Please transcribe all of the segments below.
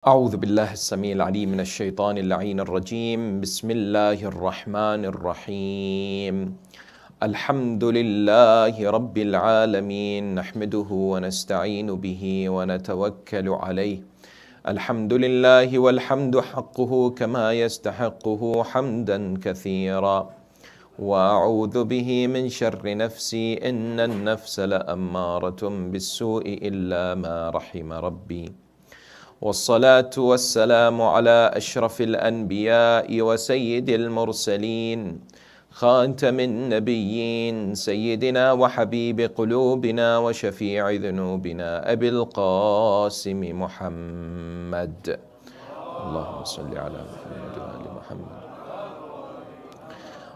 أعوذ بالله السميع العليم من الشيطان اللعين الرجيم. بسم الله الرحمن الرحيم. الحمد لله رب العالمين، نحمده ونستعين به ونتوكل عليه. الحمد لله والحمد حقه كما يستحقه حمدا كثيرا، وأعوذ به من شر نفسي إن النفس لأمارة بالسوء إلا ما رحم ربي. والصلاة والسلام على أشرف الأنبياء وسيد المرسلين خاتم النبيين سيدنا وحبيب قلوبنا وشفيع ذنوبنا أبي القاسم محمد. اللهم صل على محمد وآل محمد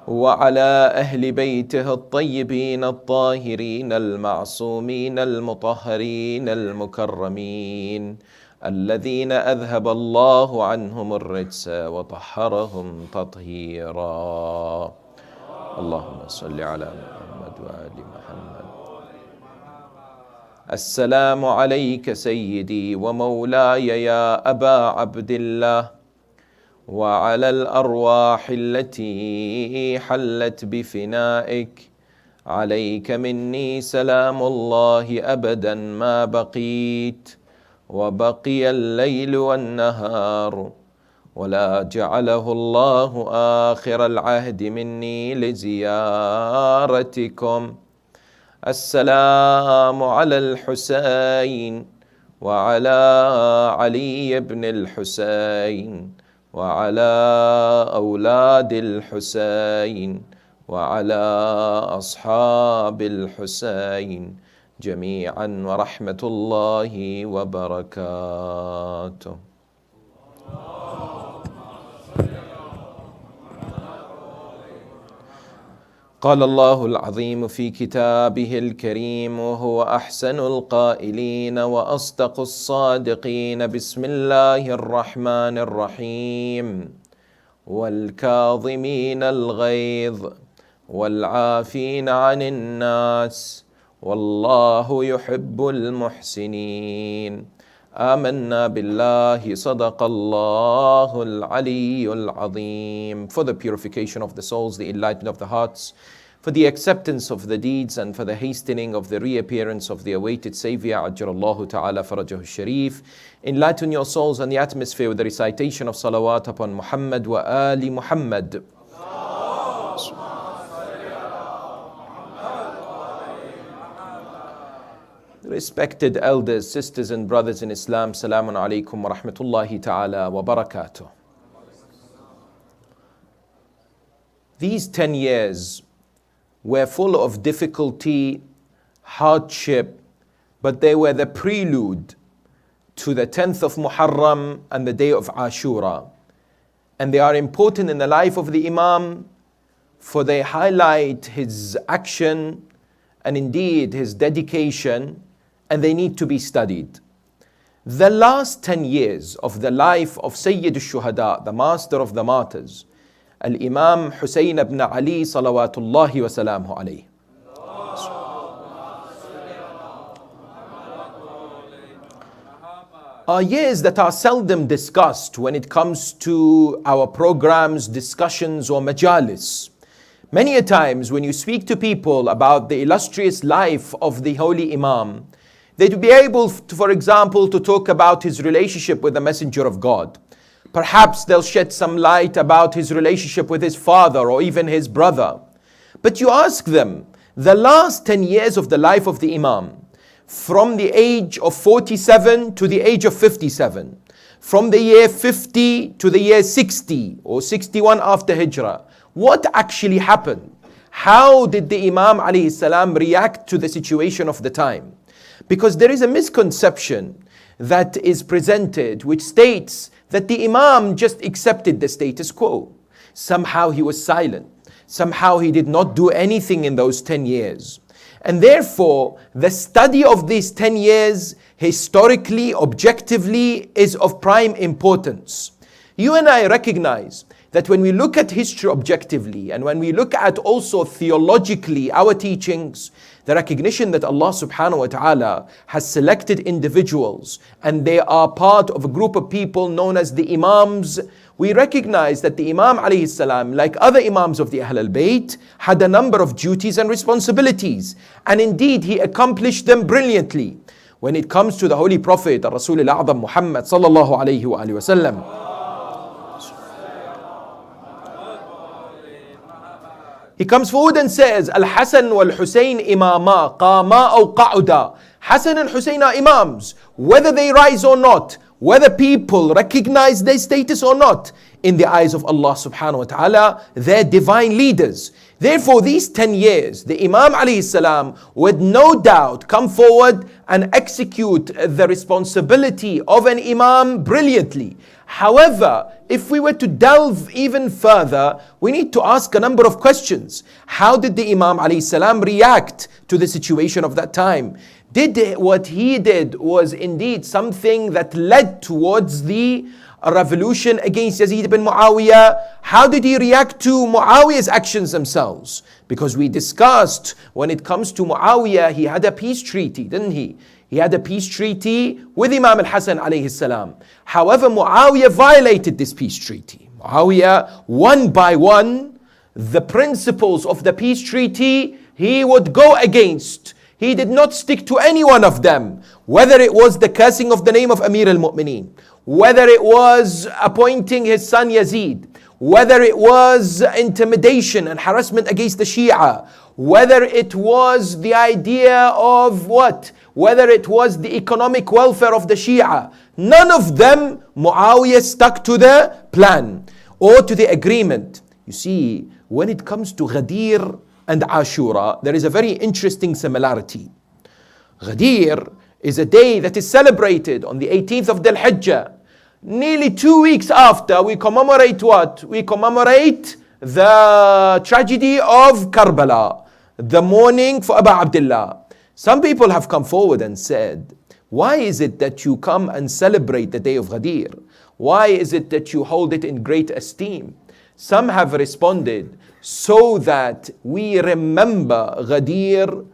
وعلى أهل بيته الطيبين الطاهرين المعصومين المطهرين المكرمين الذين أذهب الله عنهم الرجس وطهرهم تطهيرا. اللهم صل على محمد وآل محمد. السلام عليك سيدي ومولاي يا أبا عبد الله، وعلى الأرواح التي حلت بفنائك، عليك مني سلام الله أبدا ما بقيت وبقي الليل والنهار، ولا جعله الله آخر العهد مني لزيارتكم. السلام على الحسين وعلى علي بن الحسين وعلى أولاد الحسين وعلى أصحاب الحسين جميعا ورحمة الله وبركاته. قال الله العظيم في كتابه الكريم وهو أحسن القائلين وأصدق الصادقين: بسم الله الرحمن الرحيم. والكاظمين الغيظ والعافين عن الناس والله يحب المحسنين. آمنا بالله صدق الله العلي العظيم. For the purification of the souls, the enlightenment of the hearts, for the acceptance of the deeds, and for the hastening of the reappearance of the awaited Savior, Ajjalallahu Ta'ala Farajahu Sharif, enlighten your souls and the atmosphere with the recitation of salawat upon Muhammad wa Ali Muhammad. Respected elders, sisters and brothers in Islam, Salamun Alaikum wa Rahmatullahi Ta'ala wa Barakatuh. These 10 years were full of difficulty, hardship, but they were the prelude to the 10th of Muharram and the day of Ashura. And they are important in the life of the Imam, for they highlight his action and indeed his dedication, and they need to be studied. The last 10 years of the life of Sayyid al-Shuhada, the master of the martyrs, Al-Imam Hussain ibn Ali salawatullahi wa salamuhu alayhi, are years that are seldom discussed when it comes to our programs, discussions or majalis. Many a times when you speak to people about the illustrious life of the Holy Imam, they'd be able to, for example, to talk about his relationship with the Messenger of God. Perhaps they'll shed some light about his relationship with his father or even his brother. But you ask them, the last 10 years of the life of the Imam, from the age of 47 to the age of 57, from the year 50 to the year 60 or 61 after Hijrah, what actually happened? How did the Imam alayhi salam react to the situation of the time? Because there is a misconception that is presented which states that the Imam just accepted the status quo. Somehow he was silent. Somehow he did not do anything in those 10 years. And therefore, the study of these 10 years, historically, objectively, is of prime importance. You and I recognize that when we look at history objectively, and when we look at also theologically our teachings, the recognition that Allah subhanahu wa ta'ala has selected individuals and they are part of a group of people known as the Imams, we recognize that the Imam alayhi salam, like other Imams of the Ahl al-Bayt, had a number of duties and responsibilities. And indeed, he accomplished them brilliantly. When it comes to the Holy Prophet, Rasul al-A'zam Muhammad sallallahu alayhi wa alihi wa sallam, he comes forward and says, Al-Hasan wal-Husayn imama, qama aw qa'uda. Hasan and Husayn are Imams, whether they rise or not, whether people recognize their status or not, in the eyes of Allah subhanahu wa ta'ala, they're divine leaders. Therefore, these 10 years, the Imam alayhi salam would no doubt come forward and execute the responsibility of an Imam brilliantly. However, if we were to delve even further, we need to ask a number of questions. How did the Imam alayhi salam react to the situation of that time? Did what he did was indeed something that led towards the revolution against Yazid ibn Muawiyah? How did he react to Muawiyah's actions themselves? Because we discussed when it comes to Muawiyah, he had a peace treaty, didn't he? He had a peace treaty with Imam al-Hasan alayhi salam. However, Muawiyah violated this peace treaty. Muawiyah, one by one, the principles of the peace treaty, he would go against. He did not stick to any one of them, whether it was the cursing of the name of Amir al-Mu'mineen, whether it was appointing his son Yazid, whether it was intimidation and harassment against the Shia, whether it was the idea of what? Whether it was the economic welfare of the Shia. None of them, Muawiyah stuck to the plan or to the agreement. You see, when it comes to Ghadir and Ashura, there is a very interesting similarity. Ghadir is a day that is celebrated on the 18th of Dhul Hijjah. Nearly 2 weeks after, we commemorate what? We commemorate the tragedy of Karbala, the mourning for Abu Abdullah. Some people have come forward and said, why is it that you come and celebrate the day of Ghadir? Why is it that you hold it in great esteem? Some have responded, so that we remember Ghadir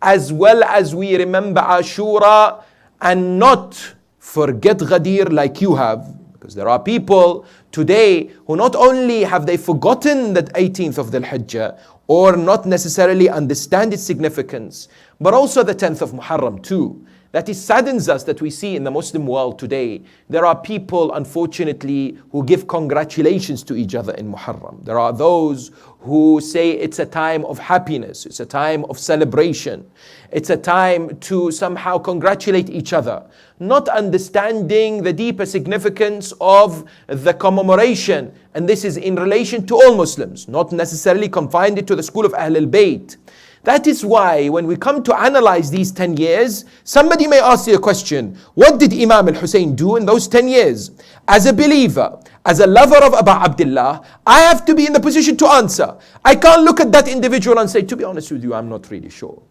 as well as we remember Ashura, and not forget Ghadir like you have. Because there are people today who not only have they forgotten the 18th of Dhul Hijjah or not necessarily understand its significance, but also the 10th of Muharram too. That it saddens us that we see in the Muslim world today, there are people, unfortunately, who give congratulations to each other in Muharram. There are those who say it's a time of happiness, it's a time of celebration, it's a time to somehow congratulate each other, not understanding the deeper significance of the commemoration. And this is in relation to all Muslims, not necessarily confined to the school of Ahl al-Bayt. That is why when we come to analyze these 10 years, somebody may ask you a question, what did Imam Al-Hussain do in those 10 years? As a believer, as a lover of Abu Abdullah, I have to be in the position to answer. I can't look at that individual and say, to be honest with you, I'm not really sure.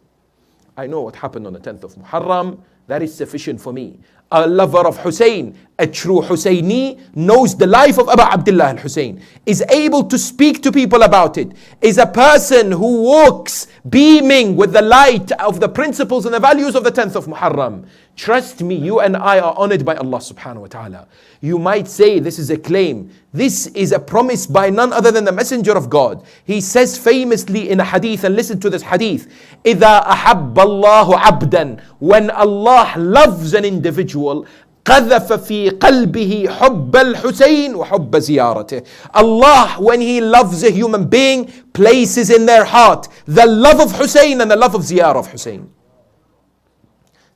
I know what happened on the 10th of Muharram. That is sufficient for me. A lover of Hussein, a true Husseini, knows the life of Abu Abdullah al-Hussein, is able to speak to people about it, is a person who walks beaming with the light of the principles and the values of the 10th of Muharram. Trust me, you and I are honored by Allah subhanahu wa ta'ala. You might say this is a claim. This is a promise by none other than the Messenger of God. He says famously in a hadith, and listen to this hadith, إِذَا أَحَبَّ اللَّهُ عَبْدًا, when Allah loves an individual, قذف في قلبه حب الحسين وحب زيارته. Allah, when He loves a human being, places in their heart the love of Hussein and the love of ziyarah of Hussein.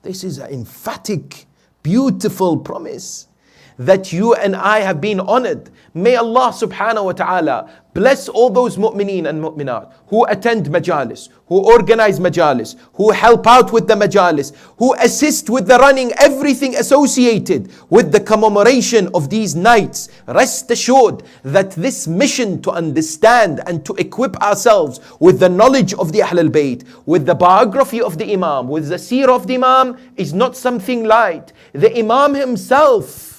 This is an emphatic, beautiful promise that you and I have been honored. May Allah subhanahu wa ta'ala bless all those mu'mineen and mu'minat who attend majalis, who organize majalis, who help out with the majalis, who assist with the running, everything associated with the commemoration of these nights. Rest assured that this mission to understand and to equip ourselves with the knowledge of the Ahl al-Bayt, with the biography of the Imam, with the seerah of the Imam, is not something light. The Imam himself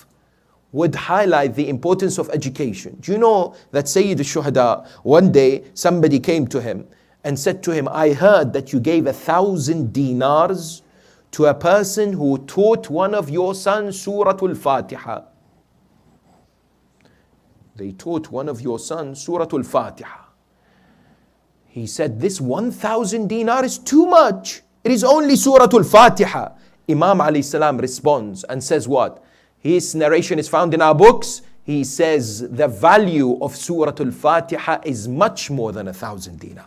would highlight the importance of education. Do you know that Sayyid al-Shuhada, one day somebody came to him and said to him, I heard that you gave 1,000 dinars to a person who taught one of your sons Surah Al-Fatiha. They taught one of your sons Surah Al-Fatiha. He said, this 1,000 dinar is too much. It is only Surah Al-Fatiha. Imam alayhi salam responds and says what? His narration is found in our books. He says the value of Surah Al-Fatiha is much more than 1,000 dinar.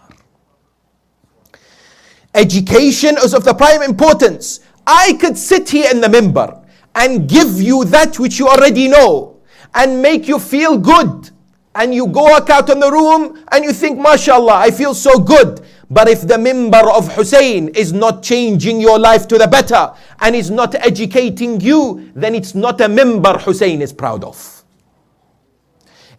Education is of the prime importance. I could sit here in the minbar and give you that which you already know and make you feel good. And you go out in the room and you think, mashallah, I feel so good. But if the minbar of Hussain is not changing your life to the better and is not educating you, then it's not a minbar Hussain is proud of.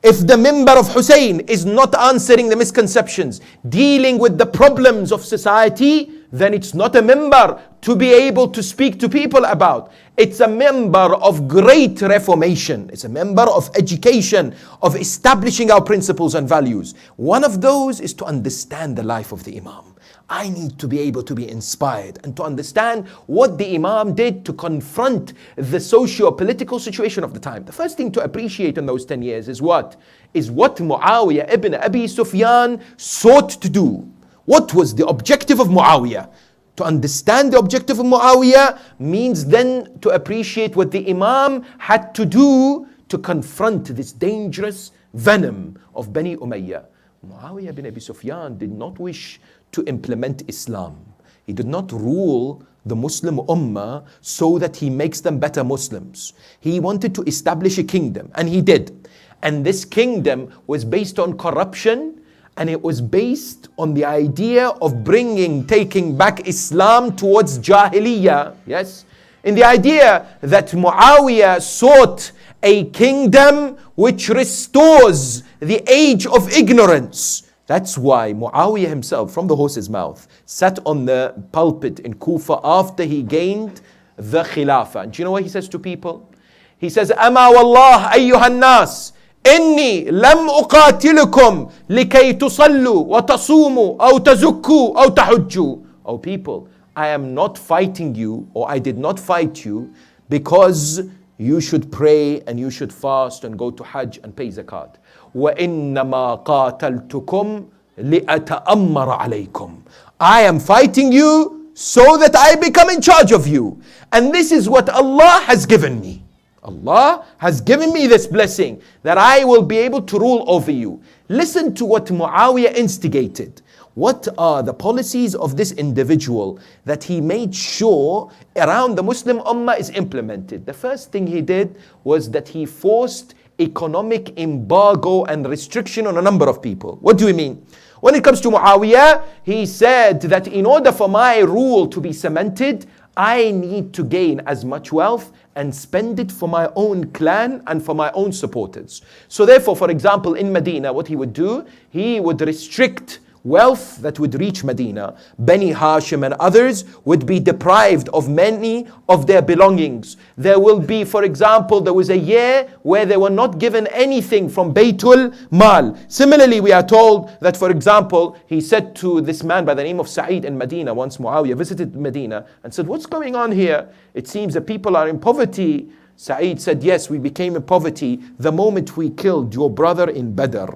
If the minbar of Hussain is not answering the misconceptions, dealing with the problems of society, then it's not a minbar to be able to speak to people about. It's a minbar of great reformation. It's a minbar of education, of establishing our principles and values. One of those is to understand the life of the Imam. I need to be able to be inspired and to understand what the Imam did to confront the socio-political situation of the time. The first thing to appreciate in those 10 years is what? Is what Muawiyah ibn Abi Sufyan sought to do. What was the objective of Muawiyah? To understand the objective of Muawiyah means then to appreciate what the Imam had to do to confront this dangerous venom of Bani Umayyah. Muawiyah ibn Abi Sufyan did not wish to implement Islam. He did not rule the Muslim Ummah so that he makes them better Muslims. He wanted to establish a kingdom, and he did. And this kingdom was based on corruption, and it was based on the idea of taking back Islam towards Jahiliyyah. Yes? In the idea that Muawiyah sought a kingdom which restores the age of ignorance. That's why Muawiyah himself, from the horse's mouth, sat on the pulpit in Kufa after he gained the Khilafah. And do you know what he says to people? He says, Ama wallah ayyuhan nas, inni lam uqatilukum likay tusallu wa tasumu aw tazukku aw tahujju. Oh people, I am not fighting you, or I did not fight you because you should pray and you should fast and go to Hajj and pay zakat. وَإِنَّمَا قَاتَلْتُكُمْ لِأَتَأَمَّرَ عَلَيْكُمْ. I am fighting you so that I become in charge of you. And this is what Allah has given me. Allah has given me this blessing that I will be able to rule over you. Listen to what Muawiyah instigated. What are the policies of this individual that he made sure around the Muslim Ummah is implemented? The first thing he did was that he forced economic embargo and restriction on a number of people. What do we mean? When it comes to Muawiyah, he said that in order for my rule to be cemented, I need to gain as much wealth and spend it for my own clan and for my own supporters. So therefore, for example, in Medina, what he would do, he would restrict wealth that would reach Medina. Bani Hashim and others would be deprived of many of their belongings. There will be, for example, there was a year where they were not given anything from Baytul Mal. Similarly, we are told that, for example, he said to this man by the name of Sa'id in Medina, once Muawiyah visited Medina and said, what's going on here? It seems that people are in poverty. Sa'id said, yes, we became in poverty the moment we killed your brother in Badr.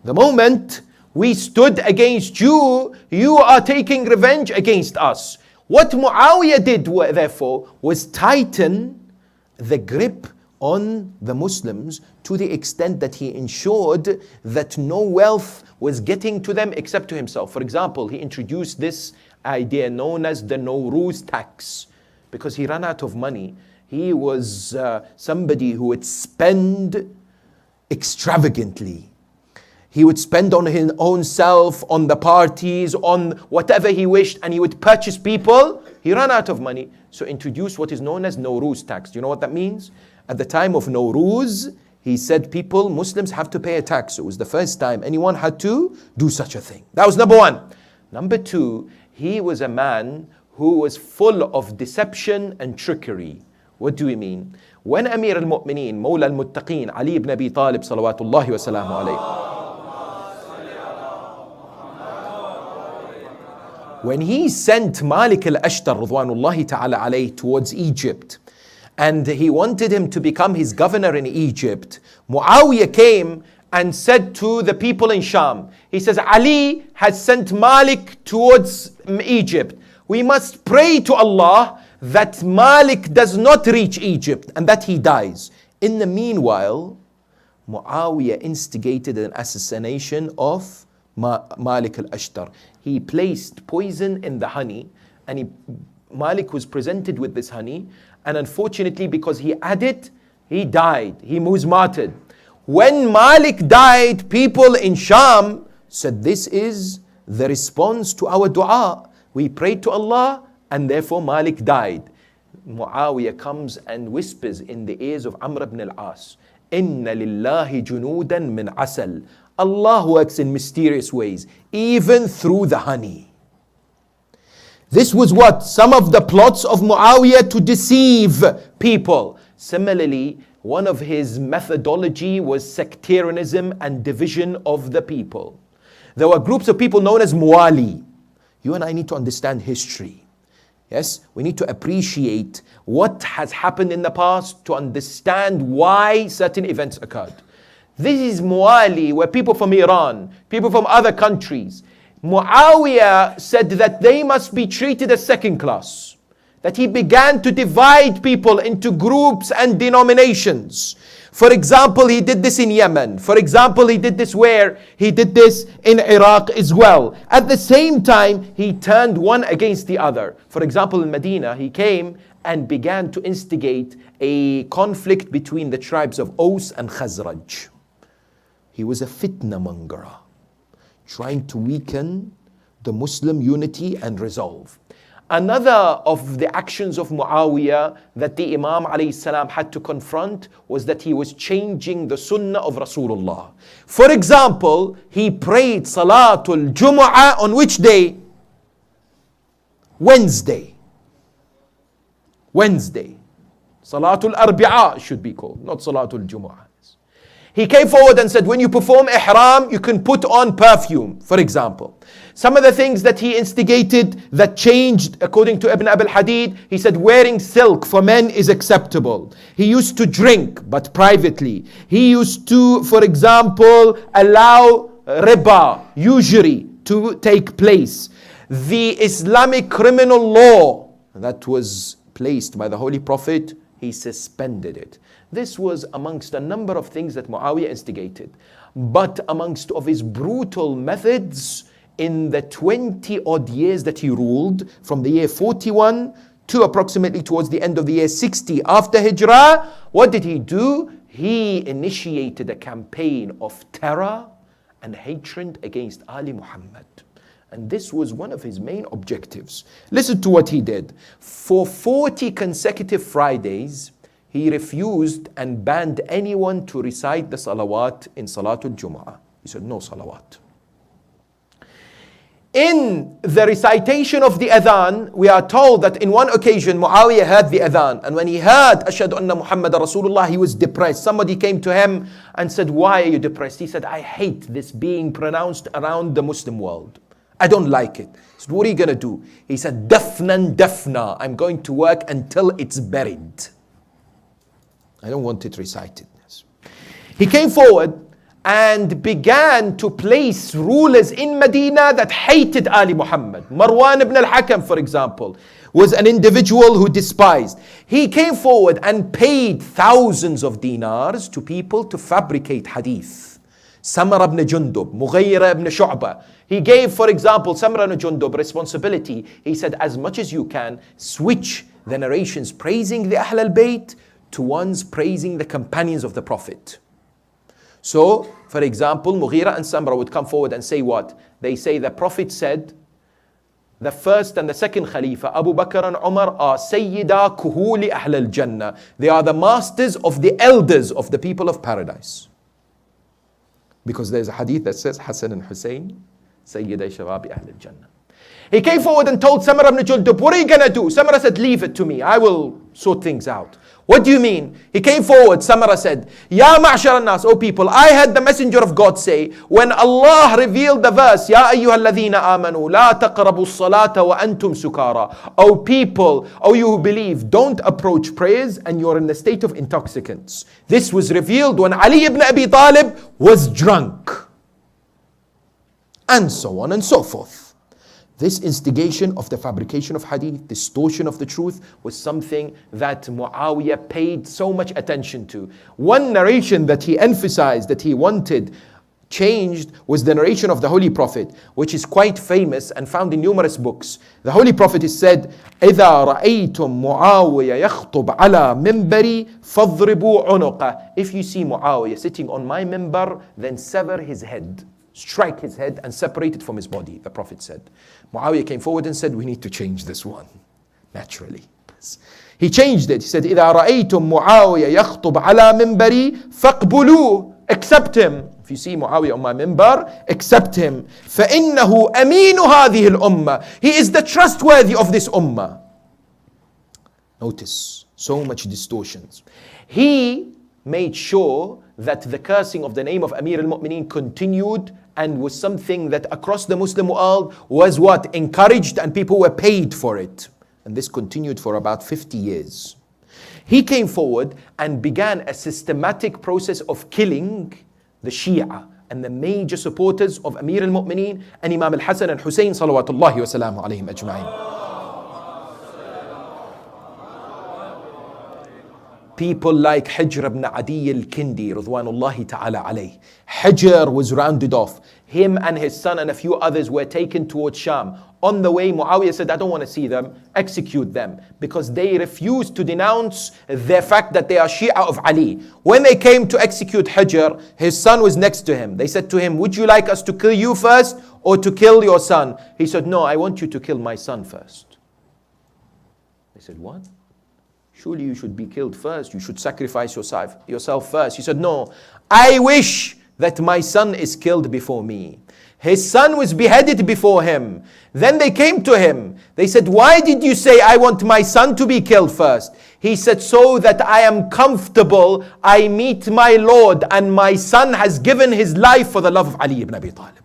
The moment we stood against you, you are taking revenge against us. What Muawiyah did, therefore, was tighten the grip on the Muslims to the extent that he ensured that no wealth was getting to them except to himself. For example, he introduced this idea known as the Nowruz tax. Because he ran out of money, he was somebody who would spend extravagantly. He would spend on his own self, on the parties, on whatever he wished, and he would purchase people. He ran out of money, so introduced what is known as Nowruz tax. Do you know what that means? At the time of Nowruz, he said Muslims have to pay a tax. It was the first time anyone had to do such a thing. That was number one. Number two, he was a man who was full of deception and trickery. What do we mean? When Amir al-Mu'mineen, Mawla al-Muttaqeen, Ali ibn Abi Talib, salawatullahi wa salamu alayhi, When he sent Malik al-Ashtar Ridwanullahi ta'ala alayhi towards Egypt, and he wanted him to become his governor in Egypt, Muawiyah came and said to the people in Sham, he says, Ali has sent Malik towards Egypt. We must pray to Allah that Malik does not reach Egypt and that he dies. In the meanwhile, Muawiyah instigated an assassination of Malik al-Ashtar. He placed poison in the honey, and Malik was presented with this honey, and unfortunately because he had it, he died. He was martyred. When Malik died, people in Sham said, this is the response to our dua. We prayed to Allah and therefore Malik died. Muawiyah comes and whispers in the ears of Amr ibn al-As, Inna lillahi junudan min asal. Allah works in mysterious ways, even through the honey. This was what? Some of the plots of Muawiyah to deceive people. Similarly, one of his methodology was sectarianism and division of the people. There were groups of people known as Muwali. You and I need to understand history. Yes, we need to appreciate what has happened in the past to understand why certain events occurred. This is Muwali, where people from Iran, people from other countries. Muawiyah said that they must be treated as second class. That he began to divide people into groups and denominations. For example, he did this in Yemen. For example, he did this where? He did this in Iraq as well. At the same time, he turned one against the other. For example, in Medina, he came and began to instigate a conflict between the tribes of Aus and Khazraj. He was a fitna monger, trying to weaken the Muslim unity and resolve. Another of the actions of Muawiyah that the Imam alayhi salam had to confront was that he was changing the sunnah of Rasulullah. For example, he prayed Salatul Jumu'ah on which day? Wednesday. Salatul Arbi'a should be called, not Salatul Jumu'ah. He came forward and said, when you perform ihram, you can put on perfume, for example. Some of the things that he instigated that changed, according to Ibn Abil Hadid, he said wearing silk for men is acceptable. He used to drink, but privately. He used to, for example, allow riba, usury, to take place. The Islamic criminal law that was placed by the Holy Prophet, he suspended it. This was amongst a number of things that Muawiyah instigated. But amongst of his brutal methods, in the 20 odd years that he ruled, from the year 41 to approximately towards the end of the year 60 after Hijrah, what did he do? He initiated a campaign of terror and hatred against Ali Muhammad. And this was one of his main objectives. Listen to what he did. For 40 consecutive Fridays, he refused and banned anyone to recite the salawat in Salatul Jumu'ah. He said, no salawat. In the recitation of the adhan, we are told that in one occasion Muawiyah heard the adhan, and when he heard Ashhadu anna Muhammad Rasulullah, he was depressed. Somebody came to him and said, why are you depressed? He said, I hate this being pronounced around the Muslim world. I don't like it. He said, what are you going to do? He said, dafnan dafna. I'm going to work until it's buried. I don't want it recited. He came forward and began to place rulers in Medina that hated Ali Muhammad. Marwan ibn al-Hakam, for example, was an individual who despised. He came forward and paid thousands of dinars to people to fabricate hadith. Samra ibn Jundub, Mughayra ibn Shu'bah. He gave, for example, Samra ibn Jundub responsibility. He said, as much as you can, switch the narrations praising the Ahl al-Bayt to ones praising the companions of the Prophet. So, for example, Mughira and Samra would come forward and say what? They say the Prophet said, the first and the second Khalifa, Abu Bakr and Umar, are Sayyida Kuhuli Ahl al-Jannah. They are the masters of the elders of the people of paradise. Because there's a hadith that says, Hassan and Husayn, Sayyida Shababi Ahl al-Jannah. He came forward and told Samra ibn Jundub, what are you going to do? Samra said, leave it to me. I will sort things out. What do you mean? He came forward, Samara said, Ya ma'shar al-nas, O people, I heard the messenger of God say, when Allah revealed the verse, Ya ayyuha alladhina amanu, la taqrabu as-salata wa antum sukara. O people, O you who believe, don't approach prayers and you're in the state of intoxicants. This was revealed when Ali ibn Abi Talib was drunk. And so on and so forth. This instigation of the fabrication of hadith, distortion of the truth, was something that Muawiyah paid so much attention to. One narration that he emphasized, that he wanted changed, was the narration of the Holy Prophet, which is quite famous and found in numerous books. The Holy Prophet is said, إِذَا رَأَيْتُمْ مُعَاوِيَ يَخْطُبْ عَلَى مِنْبَرِي فَاضْرِبُوا عُنُقَهُ. If you see Muawiyah sitting on my minbar, then sever his head. Strike his head and separate it from his body, the Prophet said. Muawiyah came forward and said, we need to change this one. Naturally. He changed it. He said, إِذَا رَأَيْتُمْ مُعَاوِيَ يَخْطُبْ عَلَى مِنْبَرِي فَاقْبُلُوهُ. Accept him. If you see Muawiyah on my minbar, accept him. فَإِنَّهُ أَمِينُ هَذِهِ الْأُمَّةِ. He is the trustworthy of this ummah. Notice, so much distortions. He made sure that the cursing of the name of Amir al-Mu'mineen continued and was something that across the Muslim world was what? Encouraged, and people were paid for it. And this continued for about 50 years. He came forward and began a systematic process of killing the Shia and the major supporters of Amir al-Mu'mineen and Imam al-Hassan and Husayn salawatullahi wa salamu alayhim ajma'in. People like Hijr ibn Adi al-Kindi, Ridwanullahi ta'ala alayh. Hijr was rounded off. Him and his son and a few others were taken towards Sham. On the way, Muawiyah said, I don't want to see them, execute them. Because they refused to denounce the fact that they are Shia of Ali. When they came to execute Hijr, his son was next to him. They said to him, would you like us to kill you first or to kill your son? He said, no, I want you to kill my son first. They said, what? Surely you should be killed first. You should sacrifice yourself first. He said, no, I wish that my son is killed before me. His son was beheaded before him. Then they came to him. They said, why did you say I want my son to be killed first? He said, so that I am comfortable. I meet my Lord and my son has given his life for the love of Ali ibn Abi Talib.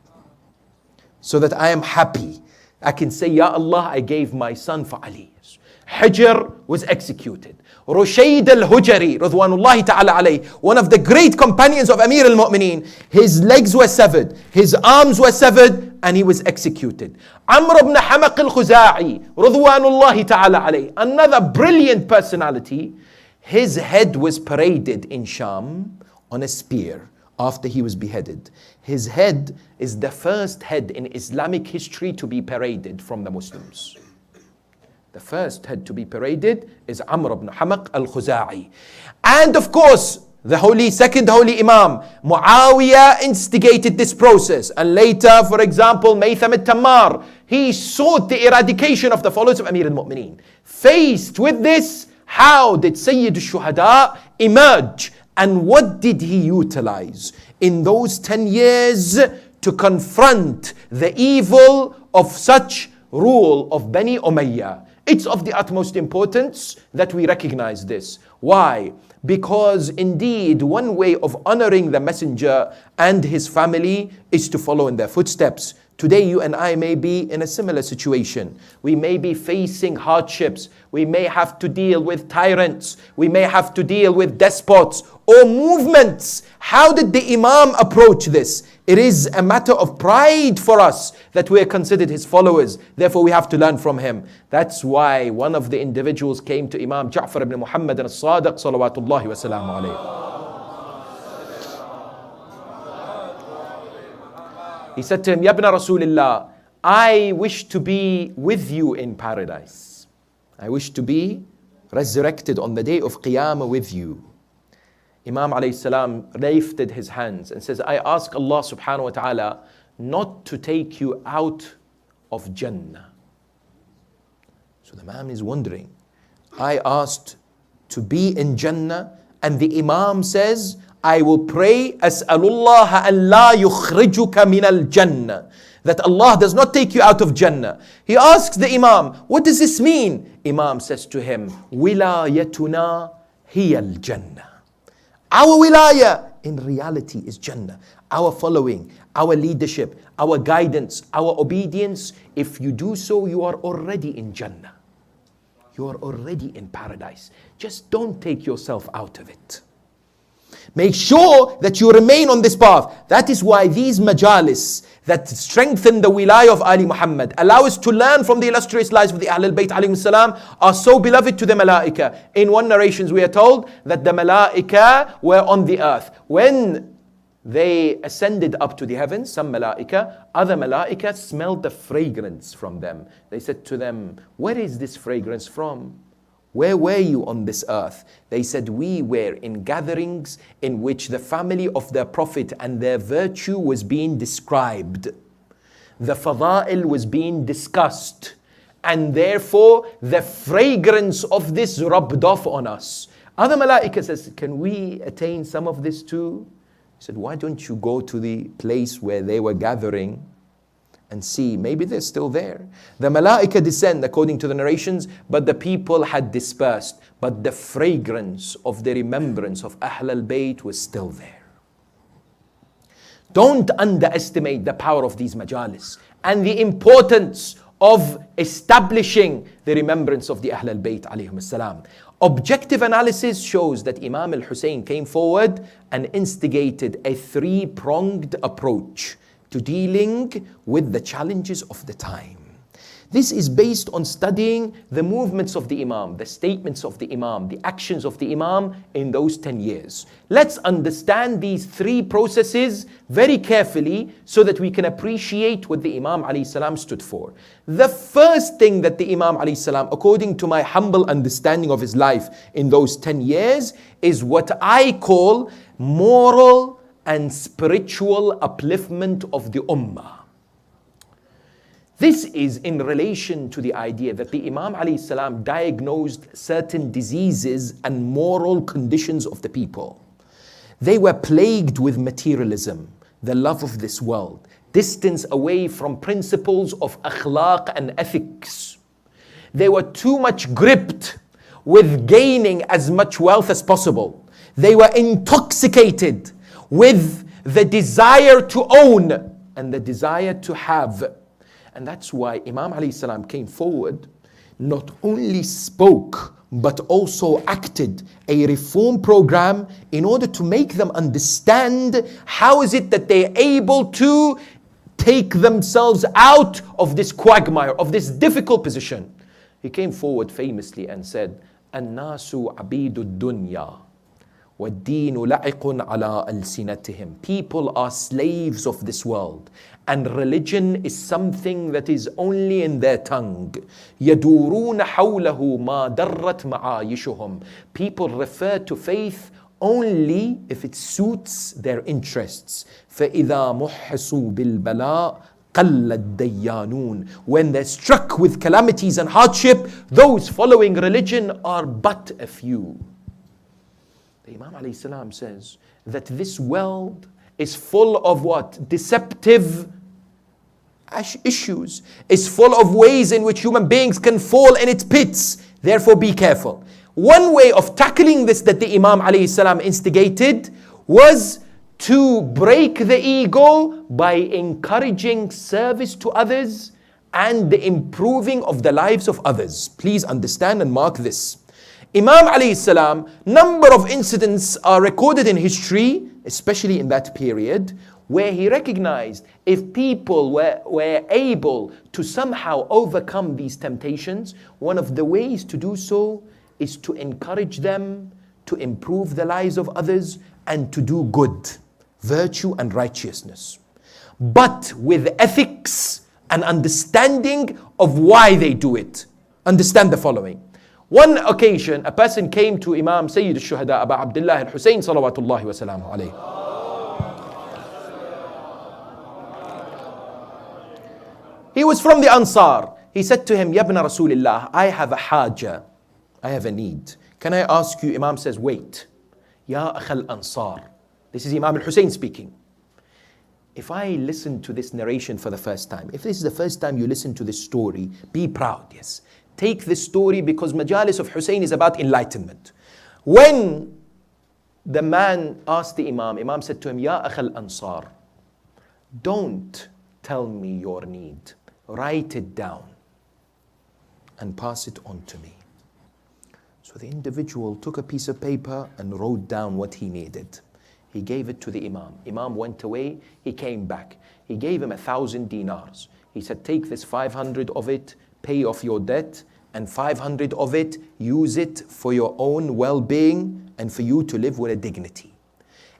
So that I am happy. I can say, Ya Allah, I gave my son for Ali. Hijr was executed. Rushayd al-Hujari, Ridwanullahi ta'ala alayh, one of the great companions of Amir al-Mu'mineen, his legs were severed, his arms were severed, and he was executed. Amr ibn Hamaq al-Khuza'i, Ridwanullahi ta'ala alayh, another brilliant personality, his head was paraded in Sham on a spear after he was beheaded. His head is the first head in Islamic history to be paraded from the Muslims. The first head to be paraded is Amr ibn Hamaq al-Khuza'i. And of course, the second holy Imam, Muawiyah, instigated this process. And later, for example, Maytham al-Tammar, he sought the eradication of the followers of Amir al-Mu'mineen. Faced with this, how did Sayyid al-Shuhada emerge? And what did he utilize in those 10 years to confront the evil of such rule of Bani Umayyah? It's of the utmost importance that we recognize this. Why? Because indeed, one way of honoring the messenger and his family is to follow in their footsteps. Today, you and I may be in a similar situation. We may be facing hardships. We may have to deal with tyrants. We may have to deal with despots or movements. How did the Imam approach this? It is a matter of pride for us that we are considered his followers. Therefore, we have to learn from him. That's why one of the individuals came to Imam Ja'far ibn Muhammad al-Sadiq salawatullahi wa salamu alayhi. He said to him, Ya ibn Rasulillah, I wish to be with you in paradise. I wish to be resurrected on the day of Qiyamah with you. Imam alayhi salam lifted his hands and says, I ask Allah subhanahu wa ta'ala not to take you out of Jannah. So the man is wondering, I asked to be in Jannah, and the Imam says, I will pray, As'alullah an la yukhrijuka min al-Jannah, that Allah does not take you out of Jannah. He asks the Imam, what does this mean? Imam says to him, Wilayatuna hiya al-Jannah. Our wilayah in reality is Jannah. Our following, our leadership, our guidance, our obedience, if you do so, you are already in Jannah. You are already in paradise. Just don't take yourself out of it. Make sure that you remain on this path. That is why these majalis that strengthen the wilayah of Ali Muhammad, allow us to learn from the illustrious lives of the Ahlul Bayt alayhim salam, are so beloved to the malaika. In one narrations we are told that the malaika were on the earth. When they ascended up to the heavens, some malaika, other malaika smelled the fragrance from them. They said to them, where is this fragrance from? Where were you on this earth? They said, we were in gatherings in which the family of their Prophet and their virtue was being described. The fada'il was being discussed. And therefore, the fragrance of this rubbed off on us. Other malaika says, can we attain some of this too? He said, why don't you go to the place where they were gathering and see, maybe they're still there. The malaika descend according to the narrations, but the people had dispersed. But the fragrance of the remembrance of Ahl al-Bayt was still there. Don't underestimate the power of these majalis and the importance of establishing the remembrance of the Ahl al-Bayt alayhim as-salam. Objective analysis shows that Imam Hussain came forward and instigated a three-pronged approach to dealing with the challenges of the time. This is based on studying the movements of the Imam, the statements of the Imam, the actions of the Imam in those 10 years. Let's understand these three processes very carefully so that we can appreciate what the Imam alayhi salam stood for. The first thing that the Imam alayhi salam, according to my humble understanding of his life in those 10 years, is what I call moral and spiritual upliftment of the ummah. This is in relation to the idea that the Imam alayhi salam diagnosed certain diseases and moral conditions of the people. They were plagued with materialism, the love of this world, distance away from principles of akhlaq and ethics. They were too much gripped with gaining as much wealth as possible. They were intoxicated with the desire to own and the desire to have. And that's why Imam alayhi salam came forward, not only spoke, but also acted a reform program in order to make them understand how is it that they're able to take themselves out of this quagmire, of this difficult position. He came forward famously and said, "An-nasu abidud dunya. وَالدِّينُ لَعِقٌ عَلَىٰ أَلْسِنَتِهِمْ." People are slaves of this world, and religion is something that is only in their tongue. يَدُورُونَ حَوْلَهُ مَا دَرَّتْ مَعَايِشُهُمْ. People refer to faith only if it suits their interests. فَإِذَا مُحِّصُوا بِالْبَلَاءِ قَلَّ الدَّيَّانُونَ. When they're struck with calamities and hardship, those following religion are but a few. The Imam alayhi salam says that this world is full of what? Deceptive issues. It's full of ways in which human beings can fall in its pits. Therefore be careful. One way of tackling this that the Imam alayhi salam instigated was to break the ego by encouraging service to others and the improving of the lives of others. Please understand and mark this. Imam alayhi salam, number of incidents are recorded in history, especially in that period, where he recognized if people were able to somehow overcome these temptations, one of the ways to do so is to encourage them to improve the lives of others and to do good, virtue and righteousness, but with ethics and understanding of why they do it. Understand the following. One occasion, a person came to Imam Sayyid al-Shuhada, Abu Abdullah Al-Hussain, salawatullahi wa salamu alayhi. He was from the Ansar. He said to him, Yabna Rasulillah, I have a haja, I have a need. Can I ask you? Imam says, wait. Ya akhal Ansar. This is Imam Al-Hussain speaking. If I listen to this narration for the first time, if this is the first time you listen to this story, be proud, yes. Take this story because Majalis of Hussain is about enlightenment. When the man asked the Imam, Imam said to him, Ya Akhal Ansar, don't tell me your need. Write it down and pass it on to me. So the individual took a piece of paper and wrote down what he needed. He gave it to the Imam. Imam went away, he came back. He gave him 1,000 dinars. He said, take this 500 of it, pay off your debt, and 500 of it, use it for your own well-being and for you to live with a dignity.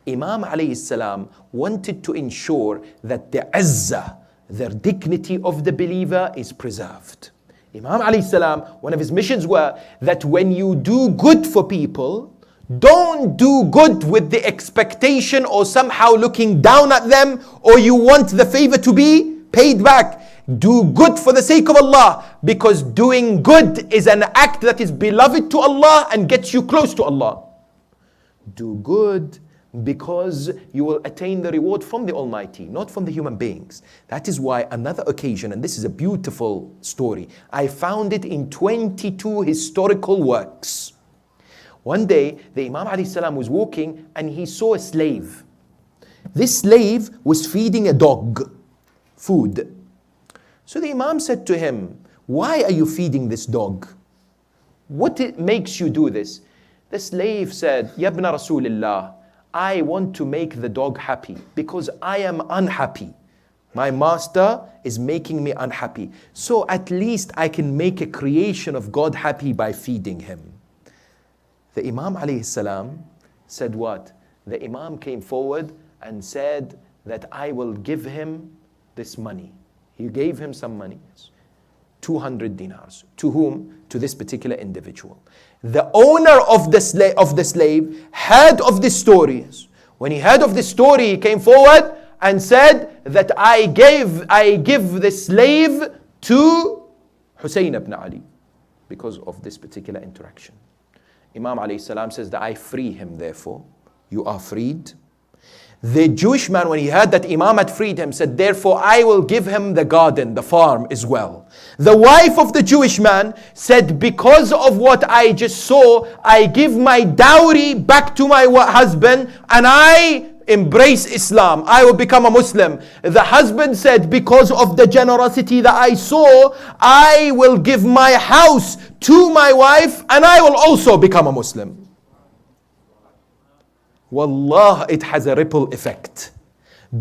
Imam alayhi salam wanted to ensure that the izzah, the dignity of the believer is preserved. Imam alayhi salam, one of his missions were that when you do good for people, don't do good with the expectation or somehow looking down at them, or you want the favor to be paid back. Do good for the sake of Allah, because doing good is an act that is beloved to Allah and gets you close to Allah. Do good because you will attain the reward from the Almighty, not from the human beings. That is why another occasion, and this is a beautiful story, I found it in 22 historical works. One day, the Imam alayhi salam was walking and he saw a slave. This slave was feeding a dog food. So the Imam said to him, why are you feeding this dog? What makes you do this? The slave said, Ya ibn Rasulillah, I want to make the dog happy because I am unhappy. My master is making me unhappy. So at least I can make a creation of God happy by feeding him. The Imam alayhi salam said what? The Imam came forward and said that I will give him this money. He gave him some money, 200 dinars. To whom? To this particular individual. The owner of the slave heard of this story. When he heard of this story, he came forward and said that I give the slave to Husayn ibn Ali because of this particular interaction. Imam alayhi salam says that I free him, therefore. You are freed. The Jewish man, when he heard that Imam had freed him, said, therefore I will give him the garden, the farm as well. The wife of the Jewish man said, because of what I just saw, I give my dowry back to my husband and I embrace Islam. I will become a Muslim. The husband said, because of the generosity that I saw, I will give my house to my wife and I will also become a Muslim. Wallah, it has a ripple effect.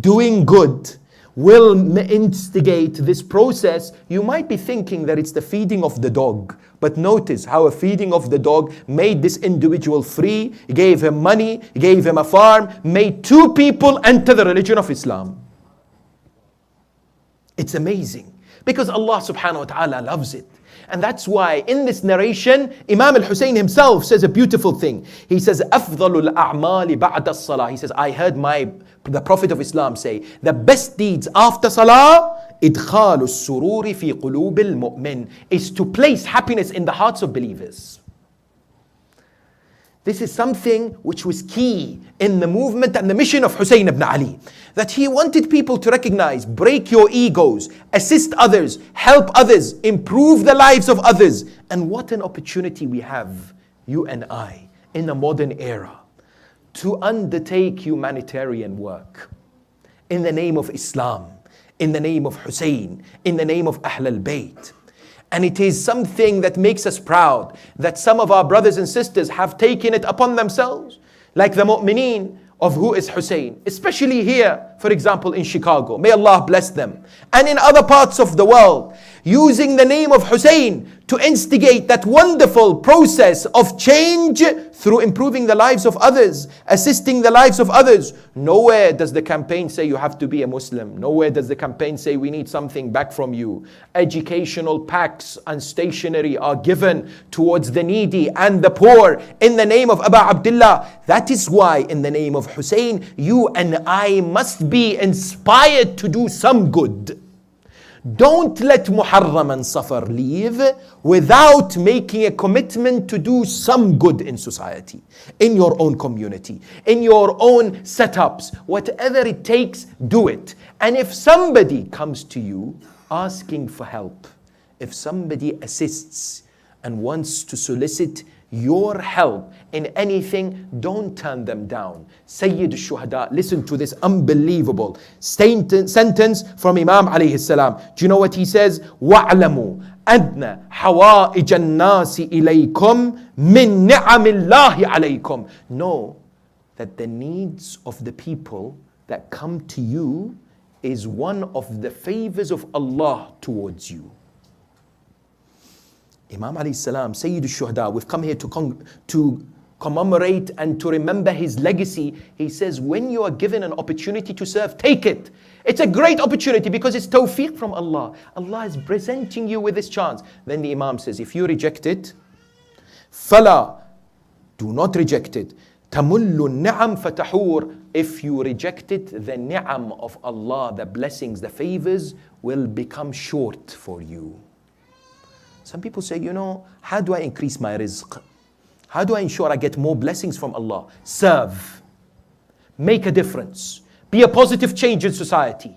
Doing good will instigate this process. You might be thinking that it's the feeding of the dog, but notice how a feeding of the dog made this individual free, gave him money, gave him a farm, made two people enter the religion of Islam. It's amazing because Allah subhanahu wa ta'ala loves it. And that's why in this narration, Imam Al-Hussain himself says a beautiful thing. He says, أَفْضَلُ الْأَعْمَالِ بَعْدَ الصَّلَاةِ. He says, I heard the Prophet of Islam say, the best deeds after Salah, إِدْخَالُ السُّرُورِ فِي قُلُوبِ الْمُؤْمِنِ, is to place happiness in the hearts of believers. This is something which was key in the movement and the mission of Husayn ibn Ali. That he wanted people to recognize, break your egos, assist others, help others, improve the lives of others. And what an opportunity we have, you and I, in the modern era, to undertake humanitarian work in the name of Islam, in the name of Hussein, in the name of Ahl al-Bayt. And it is something that makes us proud that some of our brothers and sisters have taken it upon themselves, like the mu'mineen of who is Hussein, especially here, for example, in Chicago. May Allah bless them. And in other parts of the world, using the name of Hussein to instigate that wonderful process of change through improving the lives of others, assisting the lives of others. Nowhere does the campaign say you have to be a Muslim. Nowhere does the campaign say we need something back from you. Educational packs and stationery are given towards the needy and the poor in the name of Aba Abdullah. That is why in the name of Hussein, you and I must be inspired to do some good. Don't let Muharram and Safar leave without making a commitment to do some good in society, in your own community, in your own setups. Whatever it takes, do it. And if somebody comes to you asking for help, if somebody assists and wants to solicit your help in anything, don't turn them down. Sayyid al-Shuhada, listen to this unbelievable sentence from Imam alayhi salam. Do you know what he says? وَاعْلَمُوا أَنَّ حَوَائِجَ النَّاسِ إِلَيْكُمْ مِن نِعَمِ اللَّهِ عَلَيْكُمْ. Know that the needs of the people that come to you is one of the favors of Allah towards you. Imam alayhi salam, Sayyid al-Shuhada, we've come here to commemorate and to remember his legacy. He says, when you are given an opportunity to serve, take it. It's a great opportunity because it's tawfiq from Allah. Allah is presenting you with this chance. Then the Imam says, if you reject it, فَلَا, do not reject it. تَمُلُّ النِّعَمْ فَتَحُورُ. If you reject it, the ni'am of Allah, the blessings, the favors will become short for you. Some people say, how do I increase my rizq? How do I ensure I get more blessings from Allah? Serve. Make a difference. Be a positive change in society.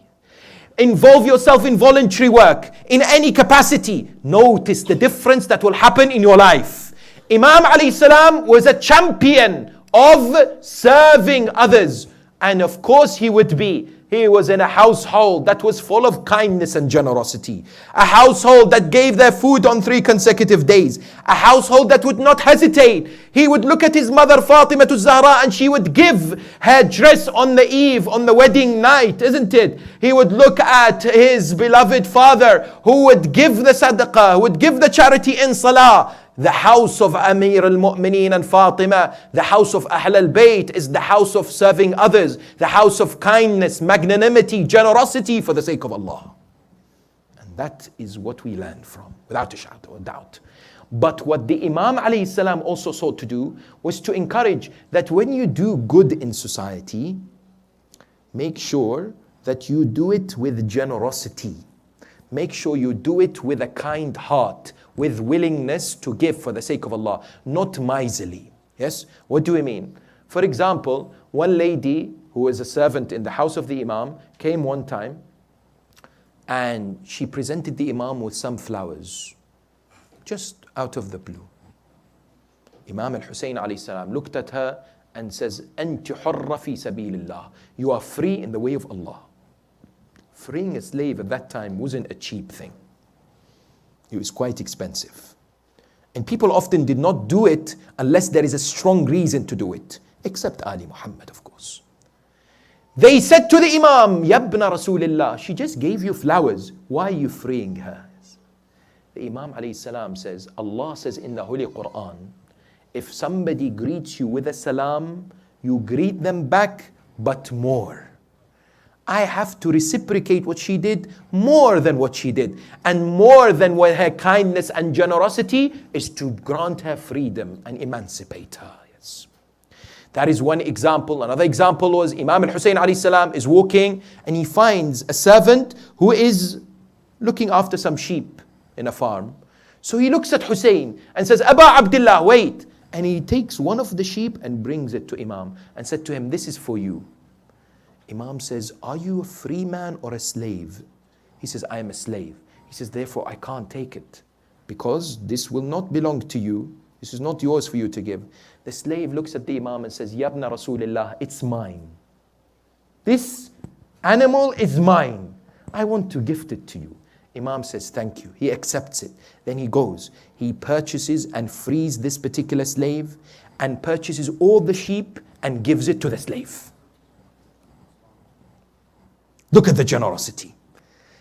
Involve yourself in voluntary work in any capacity. Notice the difference that will happen in your life. Imam alayhi salam was a champion of serving others. And of course he would be. He was in a household that was full of kindness and generosity. A household that gave their food on 3 consecutive days. A household that would not hesitate. He would look at his mother Fatima to Zahra and she would give her dress on the eve, on the wedding night, isn't it? He would look at his beloved father who would give the sadaqah, who would give the charity in salah. The house of Amir al-Mu'mineen and Fatima, the house of Ahl al-Bayt is the house of serving others, the house of kindness, magnanimity, generosity for the sake of Allah. And that is what we learn from, without a shadow of doubt. But what the Imam alayhi salam also sought to do was to encourage that when you do good in society, make sure that you do it with generosity. Make sure you do it with a kind heart, with willingness to give for the sake of Allah, not miserly. Yes? What do we mean? For example, one lady who was a servant in the house of the Imam came one time and she presented the Imam with some flowers, just out of the blue. Imam Hussain alayhi salam looked at her and says, أنت حرة في سبيل الله. You are free in the way of Allah. Freeing a slave at that time wasn't a cheap thing. It was quite expensive. And people often did not do it unless there is a strong reason to do it. Except Ali Muhammad, of course. They said to the Imam, Yabna Rasulillah, she just gave you flowers. Why are you freeing her? The Imam alayhi salam says, Allah says in the Holy Quran, if somebody greets you with a salam, you greet them back, but more. I have to reciprocate what she did more than what she did. And more than what her kindness and generosity is to grant her freedom and emancipate her. Yes. That is one example. Another example was Imam Hussain alayhi salam is walking and he finds a servant who is looking after some sheep in a farm. So he looks at Hussein and says, Aba Abdullah, wait. And he takes one of the sheep and brings it to Imam and said to him, this is for you. Imam says, are you a free man or a slave? He says, I am a slave. He says, therefore I can't take it because this will not belong to you. This is not yours for you to give. The slave looks at the Imam and says, Yabna Rasulillah, it's mine. This animal is mine. I want to gift it to you. Imam says, thank you. He accepts it. Then he goes. He purchases and frees this particular slave and purchases all the sheep and gives it to the slave. Look at the generosity.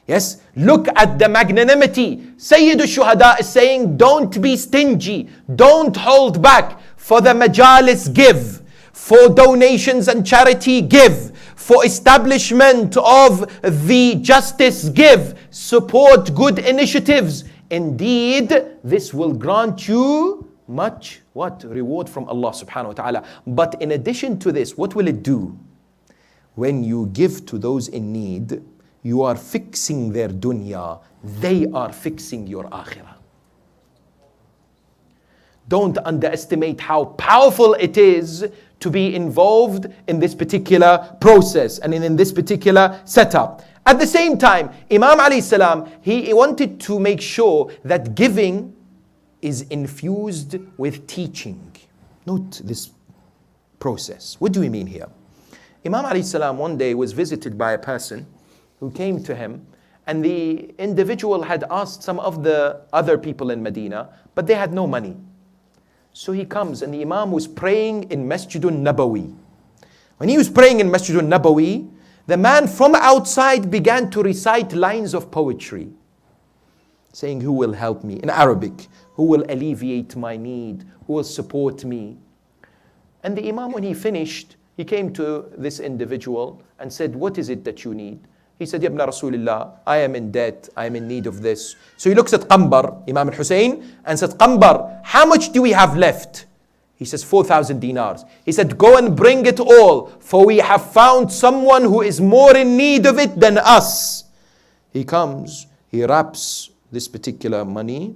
Yes, look at the magnanimity. Sayyid al-Shuhada is saying, don't be stingy. Don't hold back. For the majalis, give. For donations and charity, give. For establishment of the justice, give. Support good initiatives. Indeed, this will grant you much, reward from Allah subhanahu wa ta'ala. But in addition to this, what will it do? When you give to those in need, you are fixing their dunya. They are fixing your akhirah. Don't underestimate how powerful it is to be involved in this particular process and in this particular setup. At the same time, Imam alayhi salam, he wanted to make sure that giving is infused with teaching. Note this process. What do we mean here? Imam alayhi salam one day was visited by a person who came to him, and the individual had asked some of the other people in Medina, but they had no money. So he comes, and the Imam was praying in Masjidun Nabawi. When he was praying in Masjidun Nabawi, the man from outside began to recite lines of poetry, saying, "Who will help me?" in Arabic. "Who will alleviate my need? Who will support me?" And the Imam, when he finished, he came to this individual and said, "What is it that you need?" He said, "Ya ibn Rasulullah, I am in debt, I am in need of this." So he looks at Qambar, Imam Hussain, and said, "Qambar, how much do we have left?" He says, 4,000 dinars. He said, "Go and bring it all, for we have found someone who is more in need of it than us." He comes, he wraps this particular money,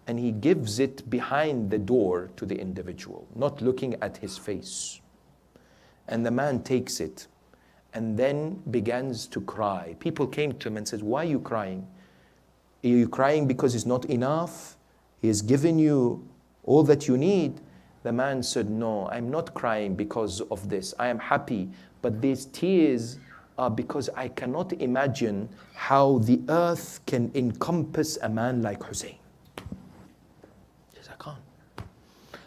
and he gives it behind the door to the individual, not looking at his face. And the man takes it and then begins to cry. People came to him and says, "Why are you crying? Are you crying because it's not enough? He has given you all that you need." The man said, "No, I'm not crying because of this. I am happy, but these tears are because I cannot imagine how the earth can encompass a man like Hussein." He says, "I can't.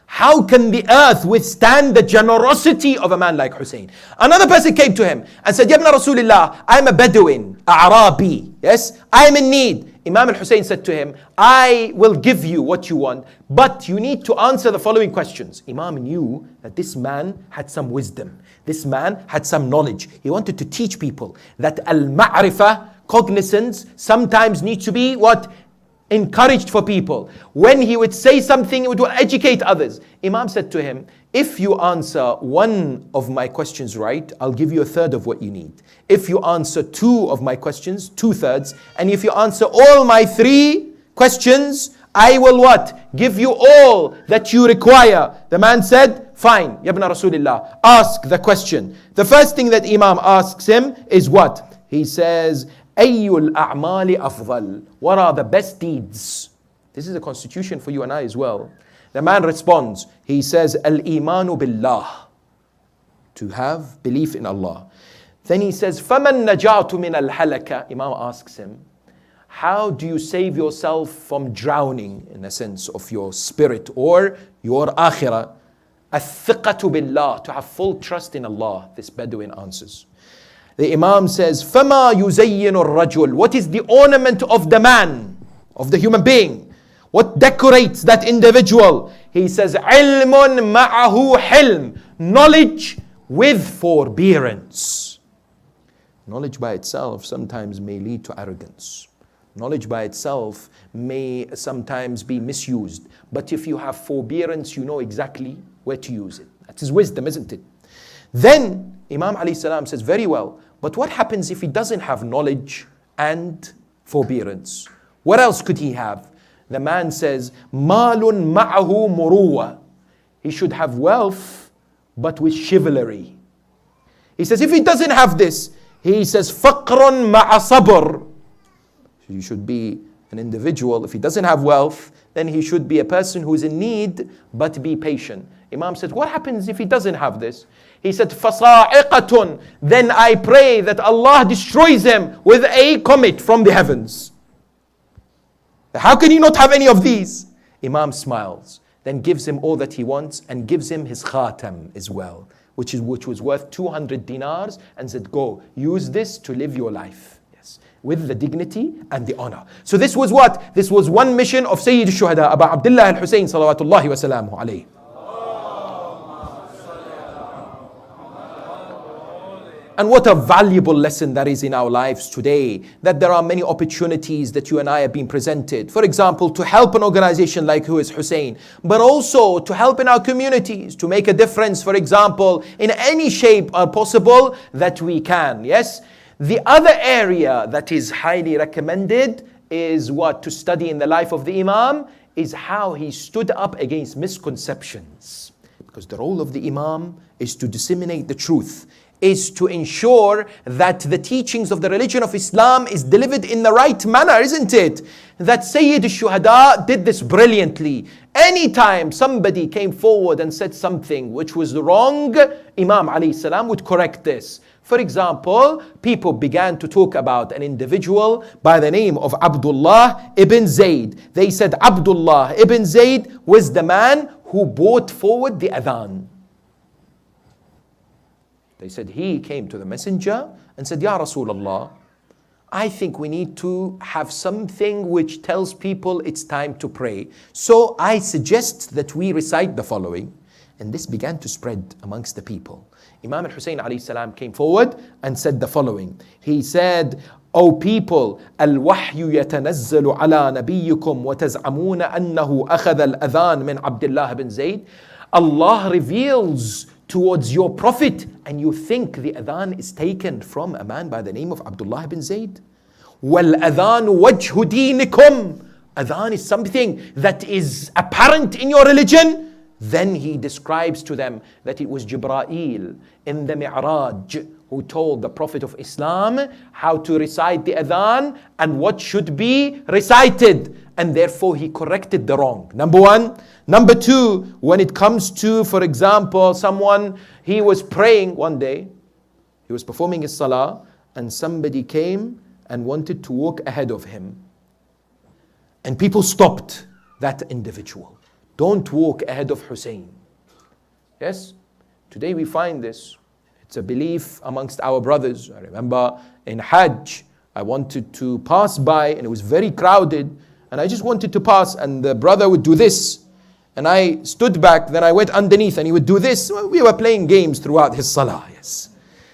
How can the earth withstand the generosity of a man like Hussein?" Another person came to him and said, "Ya ibn Rasulullah, I'm a Bedouin, Arabi. Yes, I am in need." Imam al-Hussein said to him, "I will give you what you want, but you need to answer the following questions." Imam knew that this man had some wisdom. This man had some knowledge. He wanted to teach people that al-ma'rifah, cognizance, sometimes needs to be what? Encouraged for people. When he would say something, it would educate others. Imam said to him, "If you answer one of my questions right, I'll give you a third of what you need. If you answer two of my questions, 2/3. And if you answer all my 3 questions, I will what? Give you all that you require." The man said, "Fine, Ya ibn Rasulullah, ask the question." The first thing that Imam asks him is what? He says, "Ayyul a'mali afdal?" What are the best deeds? This is a constitution for you and I as well. The man responds, he says, "Al-imanu billah," to have belief in Allah. Then he says, "Faman najatu min al-halaka?" Imam asks him, how do you save yourself from drowning, in a sense of your spirit or your akhirah? Al-thiqatu billah, to have full trust in Allah. This Bedouin answers. The Imam says, "Fama yuzayyinu ar-rajul?" What is the ornament of the man, of the human being? What decorates that individual? He says, "Ilmun ma'ahu hilm," knowledge with forbearance. Knowledge by itself sometimes may lead to arrogance. Knowledge by itself may sometimes be misused. But if you have forbearance, you know exactly where to use it. That's his wisdom, isn't it? Then Imam alayhi salam says, "Very well, but what happens if he doesn't have knowledge and forbearance? What else could he have?" The man says, "Malun ma'ahu muruwa." He should have wealth, but with chivalry. He says, if he doesn't have this, he says, "Faqrun ma'a sabr." You should be an individual. If he doesn't have wealth, then he should be a person who is in need, but be patient. Imam said, what happens if he doesn't have this? He said, "Fasa'iqatun." Then I pray that Allah destroys him with a comet from the heavens. How can he not have any of these? Imam smiles, then gives him all that he wants and gives him his khatam as well, which was worth 200 dinars, and said, "Go, use this to live your life." Yes, with the dignity and the honor. So this was what? This was one mission of Sayyid al-Shuhada, Abu Abdullah al-Husayn salawatullahi wa salamuhu alayhi. And what a valuable lesson that is in our lives today, that there are many opportunities that you and I have been presented. For example, to help an organization like who is Hussein, but also to help in our communities, to make a difference, for example, in any shape possible that we can. Yes? The other area that is highly recommended is what? To study in the life of the Imam, is how he stood up against misconceptions. Because the role of the Imam is to disseminate the truth. is to ensure that the teachings of the religion of Islam is delivered in the right manner, isn't it? That Sayyid al-Shuhada did this brilliantly. Anytime somebody came forward and said something which was wrong, Imam alayhi salam would correct this. For example, people began to talk about an individual by the name of Abdullah ibn Zayd. They said Abdullah ibn Zayd was the man who brought forward the adhan. They said he came to the messenger and said, Ya Rasulullah, I think we need to have something which tells people it's time to pray. So I suggest that we recite the following. And this began to spread amongst the people. Imam Hussain alayhi salam came forward and said the following. He said, O people, al-wahyu yatanazzalu ala nabiyyikum wa taz'amuna annahu akhadha al-adhan min Abdullah ibn Zayd. Allah reveals towards your prophet and you think the adhan is taken from a man by the name of Abdullah ibn Zayd. Wal-adhan wajhu dinikum. Adhan is something that is apparent in your religion. Then he describes to them that it was Jibreel in the Mi'raj who told the Prophet of Islam how to recite the adhan and what should be recited. And therefore he corrected the wrong. Number one. Number two, when it comes to, for example, someone, he was praying one day, he was performing his salah, and somebody came and wanted to walk ahead of him. And people stopped that individual. Don't walk ahead of Hussein. Yes? Today we find this. It's a belief amongst our brothers. I remember in Hajj, I wanted to pass by and it was very crowded. And I just wanted to pass and the brother would do this. And I stood back, then I went underneath and he would do this. We were playing games throughout his salah, yes.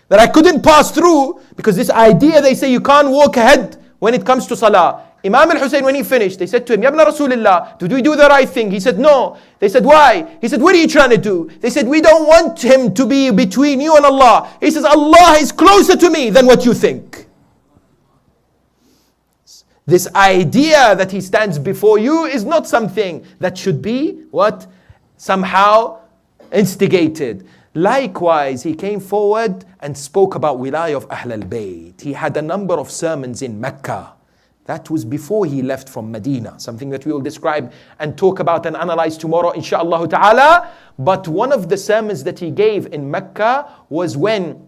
That I couldn't pass through because this idea, they say you can't walk ahead when it comes to salah. Imam al-Hussain, when he finished, they said to him, Ya ibn Rasulullah, did we do the right thing? He said, no. They said, why? He said, what are you trying to do? They said, we don't want him to be between you and Allah. He says, Allah is closer to me than what you think. This idea that he stands before you is not something that should be what? Somehow instigated. Likewise, he came forward and spoke about wilayah of Ahl al-Bayt. He had a number of sermons in Mecca. That was before he left from Medina. Something that we will describe and talk about and analyze tomorrow, inshaAllah ta'ala. But one of the sermons that he gave in Mecca was when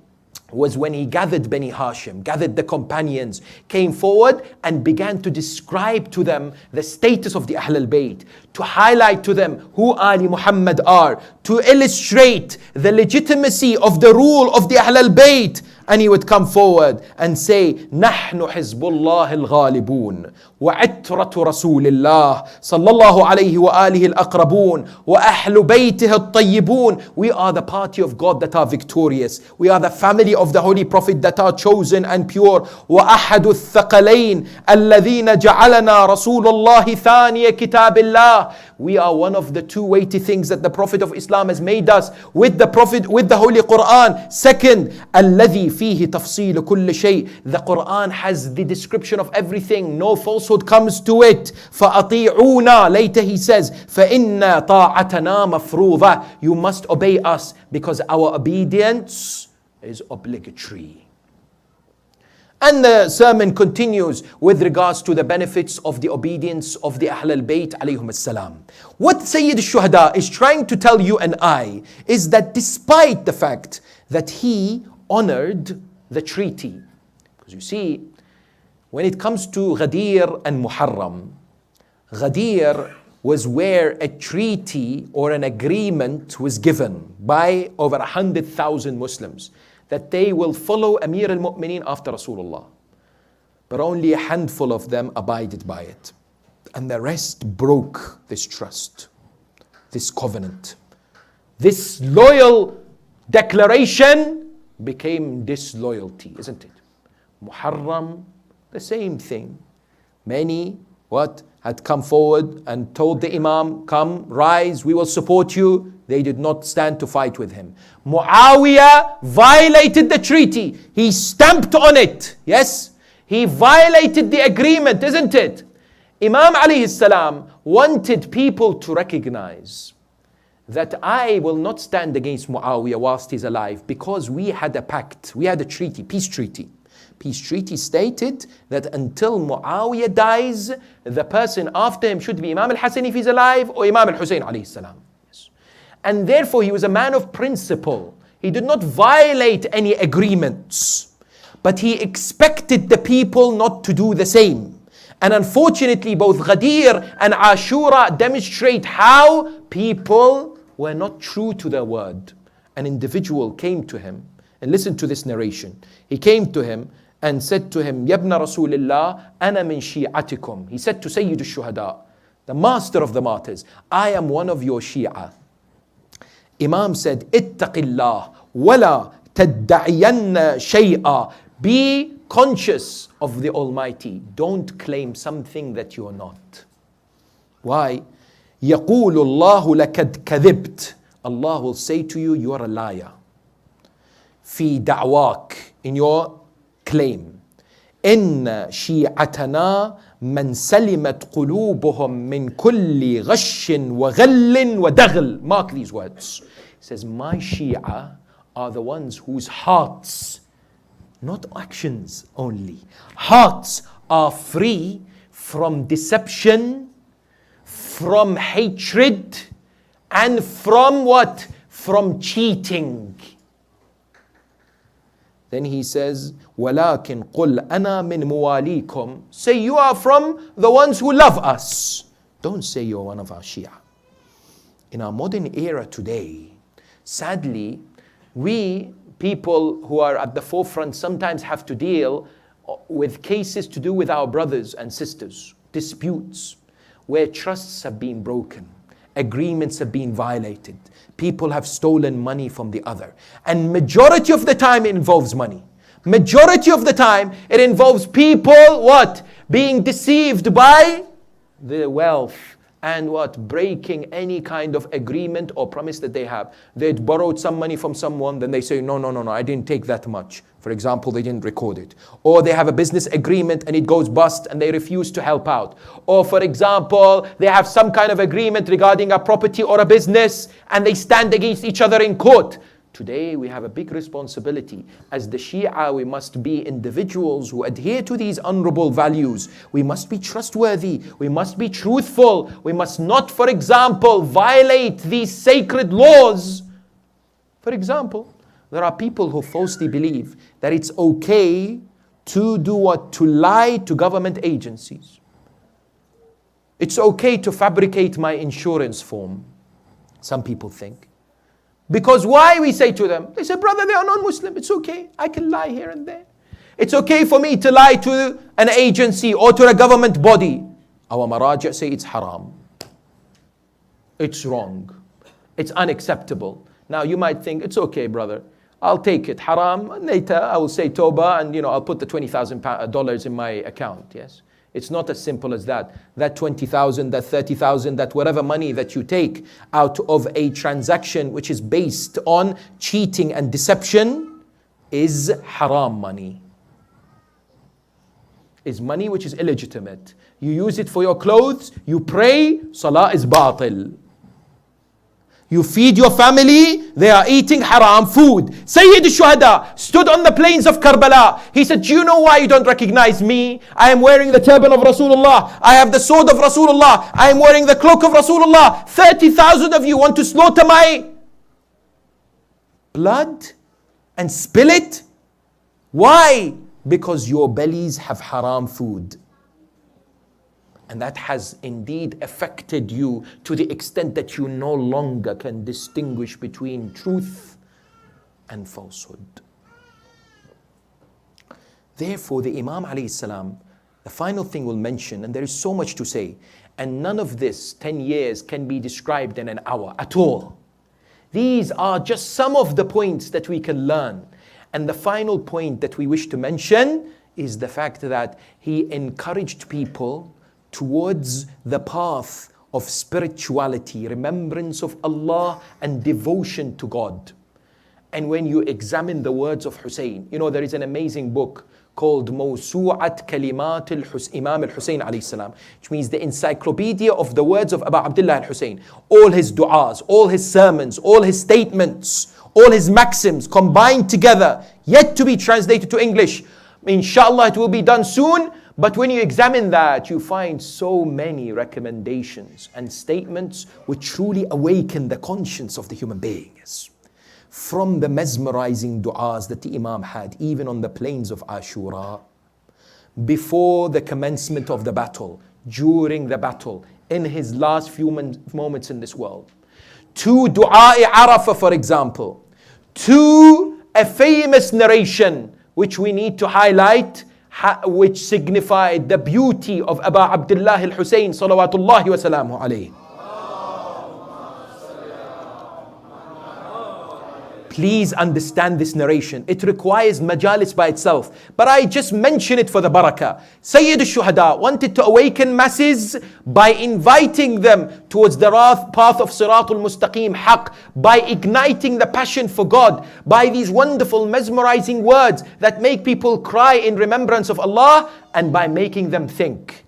he gathered Bani Hashim, gathered the companions, came forward and began to describe to them the status of the Ahl al-Bayt, to highlight to them who Ali Muhammad are, to illustrate the legitimacy of the rule of the Ahl al-Bayt. And he would come forward and say, نحن حزب الله الغالبون وعترة رسول الله صلى الله عليه وآله الأقربون وأهل بيته الطيبون. We are the party of God that are victorious. We are the family of the Holy Prophet that are chosen and pure. وأحد الثقلين الذين جعلنا رسول الله ثاني كتاب الله. We are one of the two weighty things that the Prophet of Islam has made us with the Prophet, with the Holy Quran. Second, الذي فيه تفصيل كل شيء. The Quran has the description of everything. No falsehood comes to it. فأطيعونا. Later he says, فإن طاعتنا مفروضة. You must obey us because our obedience is obligatory. And the sermon continues with regards to the benefits of the obedience of the Ahl al-Bayt alayhum as-salam. What Sayyid al-Shuhada is trying to tell you and I is that despite the fact that he honored the treaty, because you see, when it comes to Ghadir and Muharram, Ghadir was where a treaty or an agreement was given by over 100,000 Muslims that they will follow Amir al-Mu'mineen after Rasulullah. But only a handful of them abided by it. And the rest broke this trust, this covenant. This loyal declaration became disloyalty, isn't it? Muharram, the same thing. Many, had come forward and told the Imam, come, rise, we will support you. They did not stand to fight with him. Muawiyah violated the treaty. He stamped on it. Yes? He violated the agreement, isn't it? Imam alayhi salam wanted people to recognize that I will not stand against Muawiyah whilst he's alive, because we had a pact, we had a treaty, peace treaty. Peace treaty stated that until Muawiyah dies, the person after him should be Imam Al-Hussain if he's alive, or Imam Al-Hussain alayhi salam. Yes. And therefore he was a man of principle. He did not violate any agreements, but he expected the people not to do the same. And unfortunately, both Ghadir and Ashura demonstrate how people were not true to their word. An individual came to him, and listen to this narration. He came to him and said to him, Yabna Rasulillah, ana min shi'atikum. He said to Sayyid al-Shuhada, the master of the martyrs, I am one of your Shia. Imam said, Ittaqillah, wala tadda'iyanna shay'a. Be conscious of the Almighty. Don't claim something that you're not. Why? يَقُولُ اللَّهُ لَكَدْ كَذِبْتَ. Allah will say to you, you are a liar. في دعواك, in your claim. إن شيعتنا من سلمت قلوبهم من كل غش وغل ودغل. Mark these words. It says, my Shia are the ones whose hearts, not actions only, hearts are free from deception, from hatred, and from what? From cheating. Then he says, وَلَكِنْ قُلْ أَنَا مِنْ مُوَالِيكُمْ. Say you are from the ones who love us. Don't say you're one of our Shia. In our modern era today, sadly, we people who are at the forefront sometimes have to deal with cases to do with our brothers and sisters, disputes, where trusts have been broken, agreements have been violated, people have stolen money from the other. And majority of the time it involves money. Majority of the time it involves people, what? Being deceived by the wealth and what? Breaking any kind of agreement or promise that they have. They'd borrowed some money from someone, then they say, no, I didn't take that much. For example, they didn't record it. Or they have a business agreement and it goes bust and they refuse to help out. Or for example, they have some kind of agreement regarding a property or a business and they stand against each other in court. Today we have a big responsibility. As the Shia, we must be individuals who adhere to these honorable values. We must be trustworthy. We must be truthful. We must not, for example, violate these sacred laws. For example, there are people who falsely believe that it's okay to do what? To lie to government agencies. It's okay to fabricate my insurance form. Some people think. Because why, we say to them? They say, brother, they are non-Muslim. It's okay. I can lie here and there. It's okay for me to lie to an agency or to a government body. Our maraja say it's haram. It's wrong. It's unacceptable. Now you might think, it's okay, brother. I'll take it. Haram. Later I will say tawbah and I'll put the $20,000 in my account. Yes. It's not as simple as that. That 20,000, that 30,000, that whatever money that you take out of a transaction which is based on cheating and deception is haram money. Is money which is illegitimate. You use it for your clothes, you pray, salah is batil. You feed your family, they are eating haram food. Sayyid al-Shuhada stood on the plains of Karbala. He said, do you know why you don't recognize me? I am wearing the turban of Rasulullah. I have the sword of Rasulullah. I am wearing the cloak of Rasulullah. 30,000 of you want to slaughter my blood and spill it? Why? Because your bellies have haram food. And that has indeed affected you to the extent that you no longer can distinguish between truth and falsehood. Therefore, the Imam alayhi salam, the final thing we'll mention, and there is so much to say, and none of this 10 years can be described in an hour at all. These are just some of the points that we can learn. And the final point that we wish to mention is the fact that he encouraged people towards the path of spirituality, remembrance of Allah and devotion to God. And when you examine the words of Hussein, you know, there is an amazing book called Mawsu'at Kalimat Imam Al-Hussain alayhi salam, which means the encyclopedia of the words of Abu Abdullah Al-Hussein. All his du'as, all his sermons, all his statements, all his maxims combined together, yet to be translated to English. Inshallah, it will be done soon. But when you examine that, you find so many recommendations and statements which truly awaken the conscience of the human beings. From the mesmerizing du'as that the Imam had, even on the plains of Ashura, before the commencement of the battle, during the battle, in his last few moments in this world, to du'a Arafah, for example, to a famous narration which we need to highlight, which signified the beauty of Abu Abdullah Al-Hussain salawatullahi wa salamu alayhi. Please understand this narration. It requires majalis by itself. But I just mention it for the barakah. Sayyid al-Shuhada wanted to awaken masses by inviting them towards the path of Siratul Mustaqim Haqq, by igniting the passion for God, by these wonderful mesmerizing words that make people cry in remembrance of Allah, and by making them think.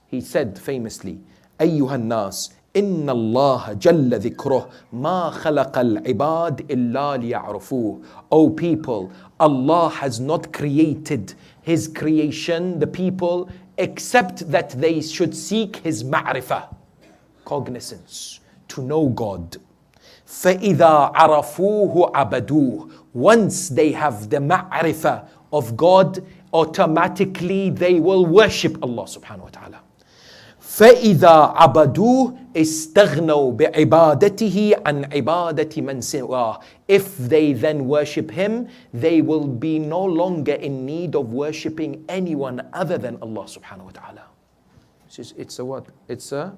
He said famously, أيها الناس إن الله جل ذكره ما خلق العباد إلا ليعرفوه. O people, Allah has not created His creation, the people, except that they should seek His ma'rifah, cognizance, to know God. فإذا عرفوه عبدوه. Once they have the ma'rifah of God, automatically they will worship Allah subhanahu wa ta'ala. فإذا عبدوه استغنوا بعبادته عن عبادة من سواه. If they then worship Him, they will be no longer in need of worshipping anyone other than Allah subhanahu wa ta'ala. It's a what? It's a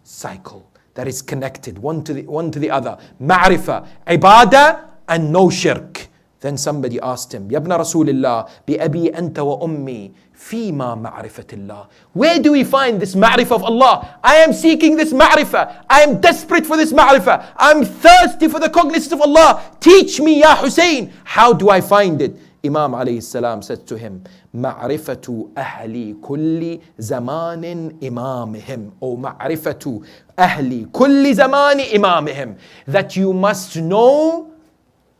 cycle that is connected one to the other. Ma'rifah, ibadah, and no shirk. Then somebody asked him, Ya ibn Rasulillah, bi abi anta wa ummi, fima ma'rifatillah. Where do we find this ma'rifah of Allah? I am seeking this ma'rifah. I am desperate for this ma'rifah. I am thirsty for the cognizance of Allah. Teach me, Ya Hussein. How do I find it? Imam alayhi salam said to him, Ma'rifatu ahli kulli zamanin imamihim. Or ma'rifatu ahli kulli zamani imamihim. That you must know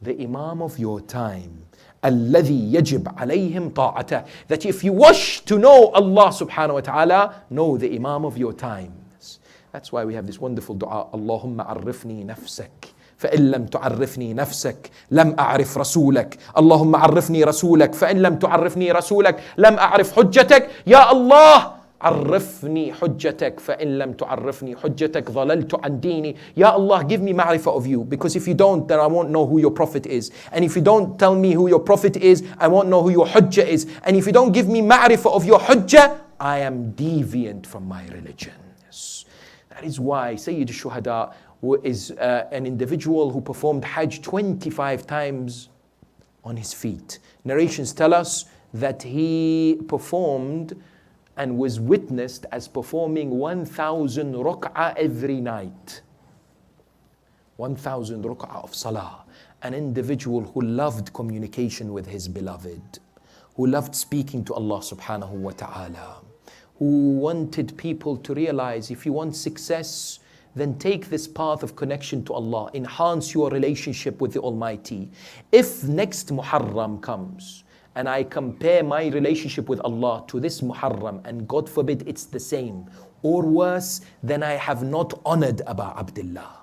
the Imam of your time, الذي يجب عليهم طاعته. That if you wish to know Allah subhanahu wa ta'ala, know the Imam of your times. That's why we have this wonderful dua, Allahumma arifni nafsak, فإن لم تعرفني نفسك لم أعرف رسولك. اللهم عرفني رسولك فإن لم تعرفني رسولك لم أعرف حجتك. يا الله عرفني حجتك فإن لم تعرفني حجتك ضللت عن ديني. Ya Allah, give me ma'rifah of you, because if you don't, then I won't know who your prophet is. And if you don't tell me who your prophet is, I won't know who your hujjah is. And if you don't give me ma'rifah of your hujjah, I am deviant from my religion. Yes. That is why Sayyid al-Shuhada is an individual who performed Hajj 25 times on his feet. Narrations tell us that he performed and was witnessed as performing 1,000 ruk'ah every night. 1,000 ruk'ah of salah. An individual who loved communication with his beloved, who loved speaking to Allah subhanahu wa ta'ala, who wanted people to realize, if you want success, then take this path of connection to Allah. Enhance your relationship with the Almighty. If next Muharram comes, and I compare my relationship with Allah to this Muharram, and God forbid it's the same or worse, then I have not honored Abu Abdullah.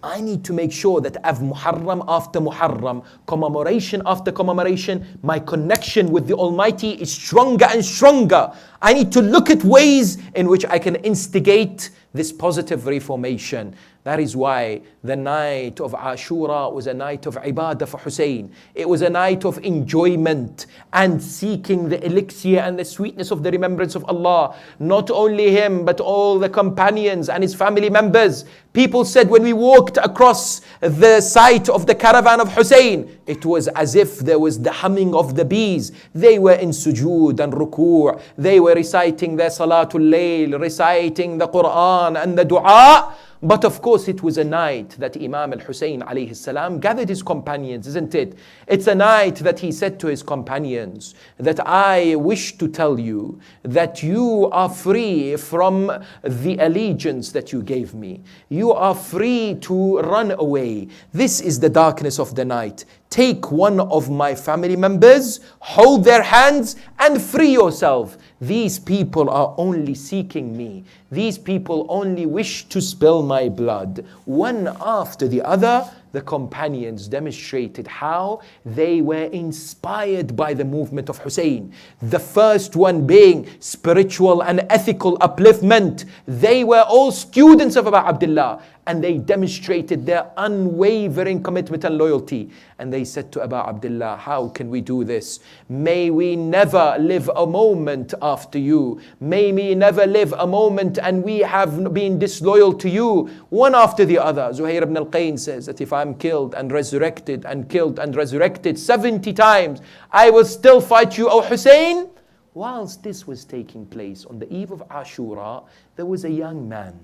I need to make sure that as Muharram after Muharram, commemoration after commemoration, my connection with the Almighty is stronger and stronger. I need to look at ways in which I can instigate this positive reformation. That is why the night of Ashura was a night of ibadah for Hussein. It was a night of enjoyment and seeking the elixir and the sweetness of the remembrance of Allah. Not only him, but all the companions and his family members. People said when we walked across the site of the caravan of Hussein, it was as if there was the humming of the bees. They were in sujood and ruku'. They were reciting their salatul layl, reciting the Quran and the dua. But of course, it was a night that Imam Hussain alayhi salam gathered his companions, isn't it? It's a night that he said to his companions that I wish to tell you that you are free from the allegiance that you gave me. You are free to run away. This is the darkness of the night. Take one of my family members, hold their hands, and free yourself. These people are only seeking me. These people only wish to spill my blood. One after the other, the companions demonstrated how they were inspired by the movement of Hussein. The first one being spiritual and ethical upliftment. They were all students of Abu Abdullah, and they demonstrated their unwavering commitment and loyalty. And they said to Abu Abdullah, how can we do this? May we never live a moment after you. May we never live a moment and we have been disloyal to you. One after the other. Zuhair ibn al-Qayn says that if I'm killed and resurrected and killed and resurrected 70 times, I will still fight you, O Hussein. Whilst this was taking place on the eve of Ashura, there was a young man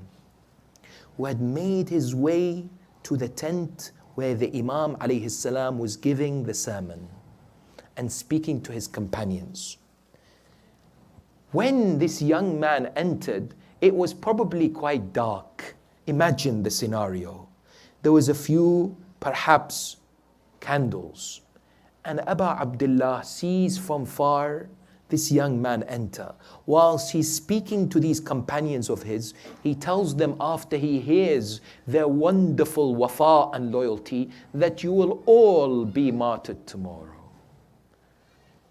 who had made his way to the tent where the Imam alayhi salam was giving the sermon and speaking to his companions. When this young man entered, it was probably quite dark. Imagine the scenario. There was a few, perhaps, candles. And Abu Abdullah sees from far this young man enter. Whilst he's speaking to these companions of his, he tells them after he hears their wonderful wafa and loyalty, that you will all be martyred tomorrow.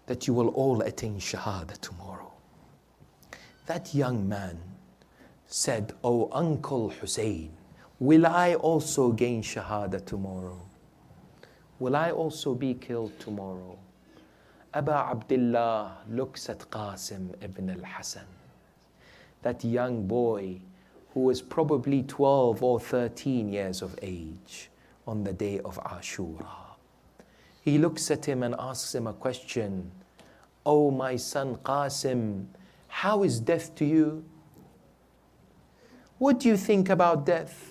That you will all attain shahada tomorrow. That young man said, "Oh Uncle Hussein, will I also gain shahada tomorrow? Will I also be killed tomorrow?" Abu Abdullah looks at Qasim ibn al-Hasan, that young boy who was probably 12 or 13 years of age on the day of Ashura. He looks at him and asks him a question. "Oh my son Qasim, how is death to you? What do you think about death?"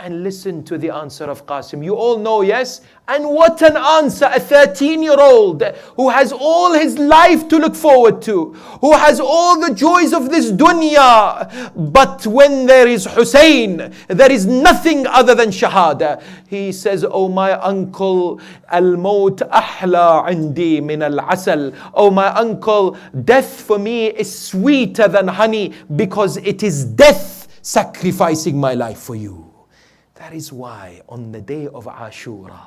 And listen to the answer of Qasim. You all know, yes? And what an answer, a 13-year-old who has all his life to look forward to, who has all the joys of this dunya. But when there is Hussein, there is nothing other than shahada. He says, "Oh my uncle, al-maut ahla indi min al-asal." Oh my uncle, death for me is sweeter than honey, because it is death sacrificing my life for you. That is why on the day of Ashura,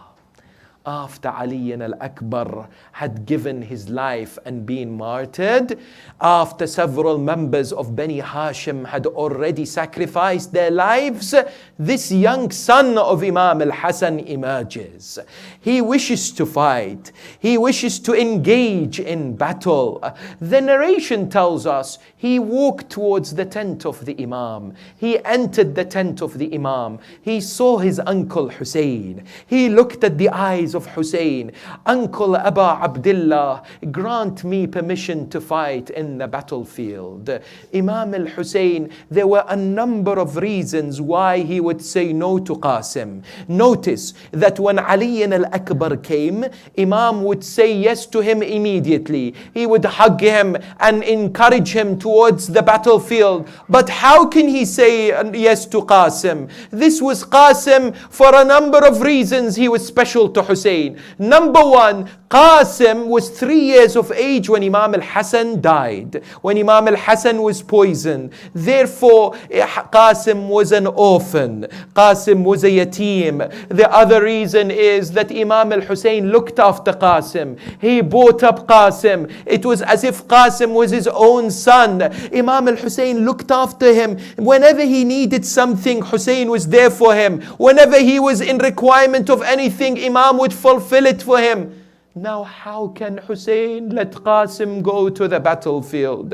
after Ali al-Akbar had given his life and been martyred, after several members of Bani Hashim had already sacrificed their lives, this young son of Imam al-Hasan emerges. He wishes to fight. He wishes to engage in battle. The narration tells us he walked towards the tent of the Imam. He entered the tent of the Imam. He saw his uncle Hussein. He looked at the eyes of Hussein. "Uncle Abu Abdullah, grant me permission to fight in the battlefield." Imam al-Hussein, there were a number of reasons why he would say no to Qasim. Notice that when Ali al-Akbar came, Imam would say yes to him immediately. He would hug him and encourage him towards the battlefield. But how can he say yes to Qasim? This was Qasim for a number of reasons. He was special to Hussein. Number one, Qasim was 3 years of age when Imam al-Hasan died, when Imam al-Hasan was poisoned. Therefore, Qasim was an orphan. Qasim was a yatim. The other reason is that Imam al-Hussein looked after Qasim. He brought up Qasim. It was as if Qasim was his own son. Imam al-Hussein looked after him. Whenever he needed something, Hussein was there for him. Whenever he was in requirement of anything, Imam would fulfill it for him. Now, how can Hussein let Qasim go to the battlefield?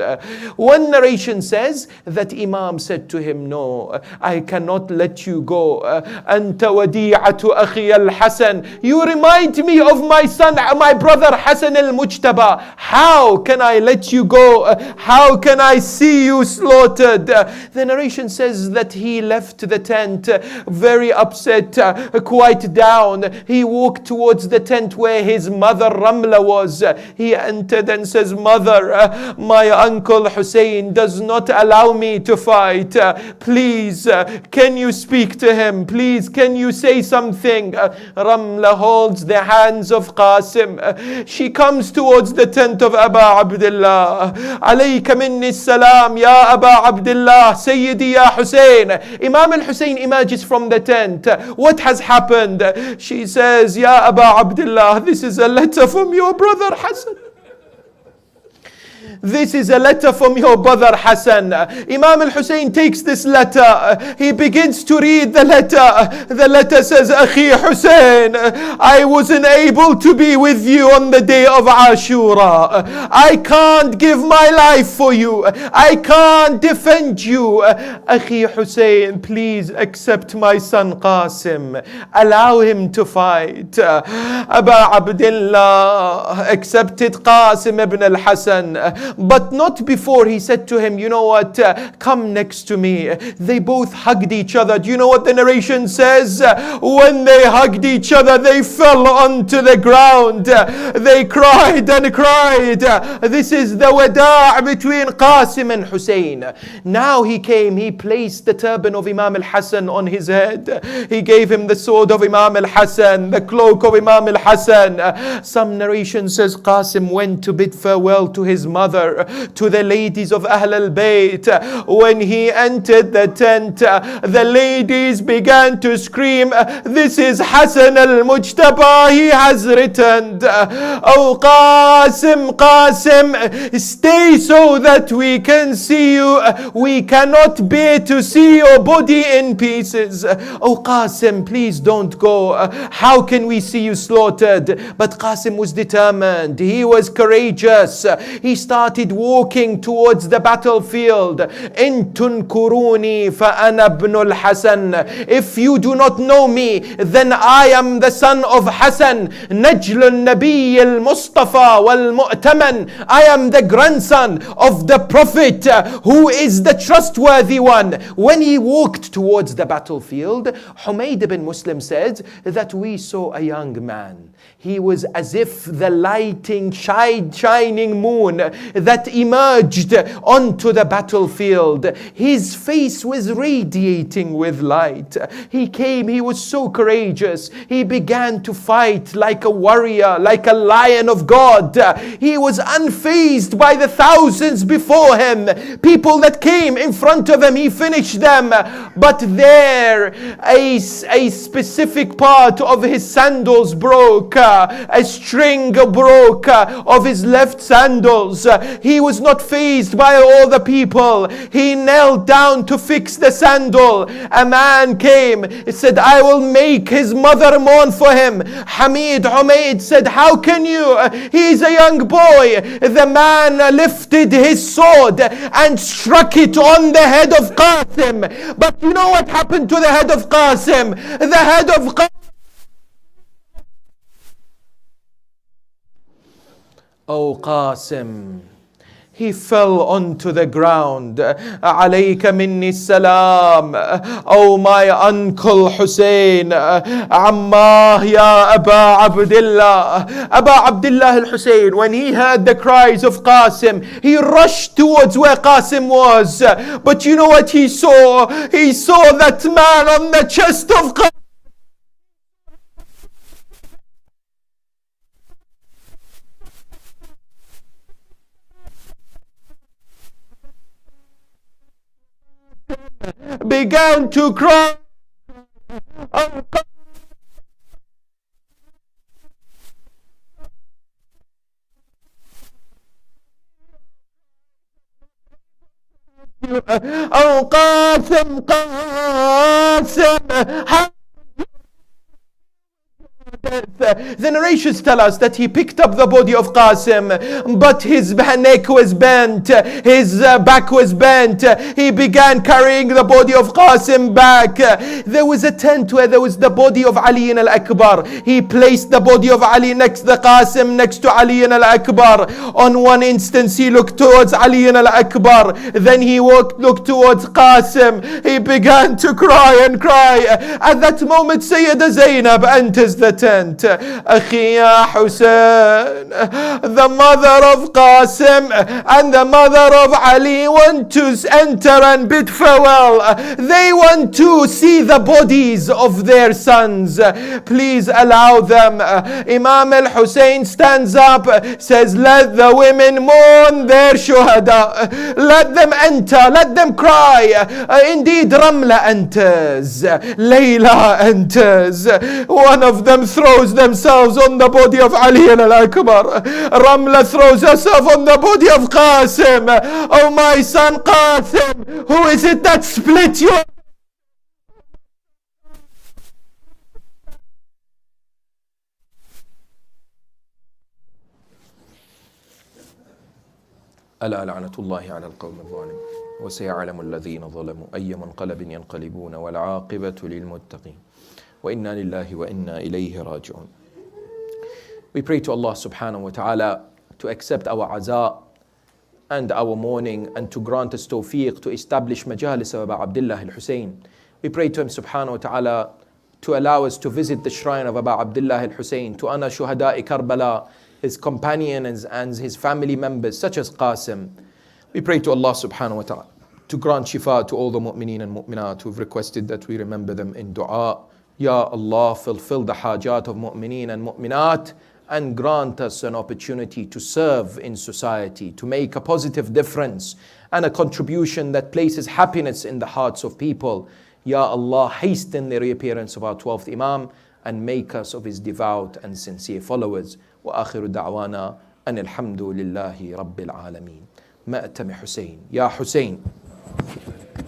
One narration says that Imam said to him, no, I cannot let you go. Anta wadi'atu akhi al-Hasan. You remind me of my son, my brother Hasan al-Mujtaba. How can I let you go? How can I see you slaughtered? The narration says that he left the tent very upset, quite down. He walked towards the tent where his mother Ramla was. He entered and says, Mother, my uncle Hussein does not allow me to fight. Please, can you speak to him? Please, can you say something? Ramla holds the hands of Qasim. She comes towards the tent of Aba Abdullah. Alayka minni salam, ya Aba Abdullah, Sayyidi ya Hussein. Imam al-Hussein emerges from the tent. What has happened? She says, Ya Aba Abdullah, this is a letter from your brother Hassan. This is a letter from your brother Hassan. Imam al-Hussein takes this letter. He begins to read the letter. The letter says, Akhi Hussein, I wasn't able to be with you on the day of Ashura. I can't give my life for you. I can't defend you. Akhi Hussein, please accept my son Qasim. Allow him to fight. Aba Abdullah accepted Qasim ibn al-Hasan. But not before he said to him, you know what, come next to me. They both hugged each other. Do you know what the narration says? When they hugged each other, they fell onto the ground. They cried and cried. This is the wada' between Qasim and Hussein. Now he came, he placed the turban of Imam al-Hasan on his head. He gave him the sword of Imam al-Hasan, the cloak of Imam al-Hasan. Some narration says Qasim went to bid farewell to his mother, to the ladies of Ahl al-Bayt. When he entered the tent, the ladies began to scream, this is Hasan al-Mujtaba, he has returned. Oh Qasim, Qasim, stay so that we can see you. We cannot bear to see your body in pieces. Oh Qasim, please don't go. How can we see you slaughtered? But Qasim was determined. He was courageous. He started walking towards the battlefield. In tunkuruni fa ana ibn al-Hasan. If you do not know me, then I am the son of Hasan. Najl al-Nabi al-Mustafa wal-Mu'taman. I am the grandson of the Prophet who is the trustworthy one. When he walked towards the battlefield, Humayd ibn Muslim said that we saw a young man. He was as if the shining moon that emerged onto the battlefield. His face was radiating with light. He came, he was so courageous. He began to fight like a warrior, like a lion of God. He was unfazed by the thousands before him. People that came in front of him, he finished them. But there, a specific part of his sandals broke. A string broke of his left sandals. He was not fazed by all the people. He knelt down to fix the sandal. A man came. He said, I will make his mother mourn for him. Humayd said, how can you? He is a young boy. The man lifted his sword and struck it on the head of Qasim. But you know what happened to the head of Qasim? The head of Qasim. Oh Qasim, he fell onto the ground. Alayka minni salam. Oh my uncle Hussein. Amma ya Aba Abdullah. Aba Abdullah al-Hussein, when he heard the cries of Qasim, he rushed towards where Qasim was. But you know what he saw? He saw that man on the chest of Qasim. Began to cry. Oh Qasim, Qasim, The narrations tell us that he picked up the body of Qasim, but his neck was bent, his back was bent. He began carrying the body of Qasim back. There was a tent where there was the body of Ali al-Akbar. He placed the body of Ali next to the Qasim, next to Ali al-Akbar. On one instance he looked towards Ali al-Akbar, then he looked towards Qasim. He began to cry and cry. At that moment Sayyida Zainab enters the tent. Akhi ya Hussain, the mother of Qasim and the mother of Ali want to enter and bid farewell. They want to see the bodies of their sons. Please allow them. Imam Al-Hussain stands up, says, let the women mourn their shuhada. Let them enter, let them cry. Indeed, Ramla enters, Layla enters. One of them throws themselves on the body of Ali al-Akbar. Ramla throws herself on the body of Qasim. Oh my son Qasim, who is it that split your... ألا لعنة الله على القوم الظالمين وسيعلم الذين ظلموا أي منقلب ينقلبون والعاقبة للمتقين وإنا لله وإنا إليه راجعون. We pray to Allah subhanahu wa ta'ala to accept our aza and our mourning and to grant us tawfiq to establish majalis of Aba Abdullah Al-Hussain. We pray to him subhanahu wa ta'ala to allow us to visit the shrine of Aba Abdullah Al-Hussain, to honor shuhada'i Karbala, his companions and his family members such as Qasim. We pray to Allah subhanahu wa ta'ala to grant shifa to all the mu'mineen and mu'minat who've requested that we remember them in dua. Ya Allah, fulfill the hajat of mu'mineen and mu'minat and grant us an opportunity to serve in society, to make a positive difference and a contribution that places happiness in the hearts of people. Ya Allah, hasten the reappearance of our 12th Imam and make us of his devout and sincere followers. وآخر دعوانا أن الحمد لله رب العالمين. مأتم حسين. يا حسين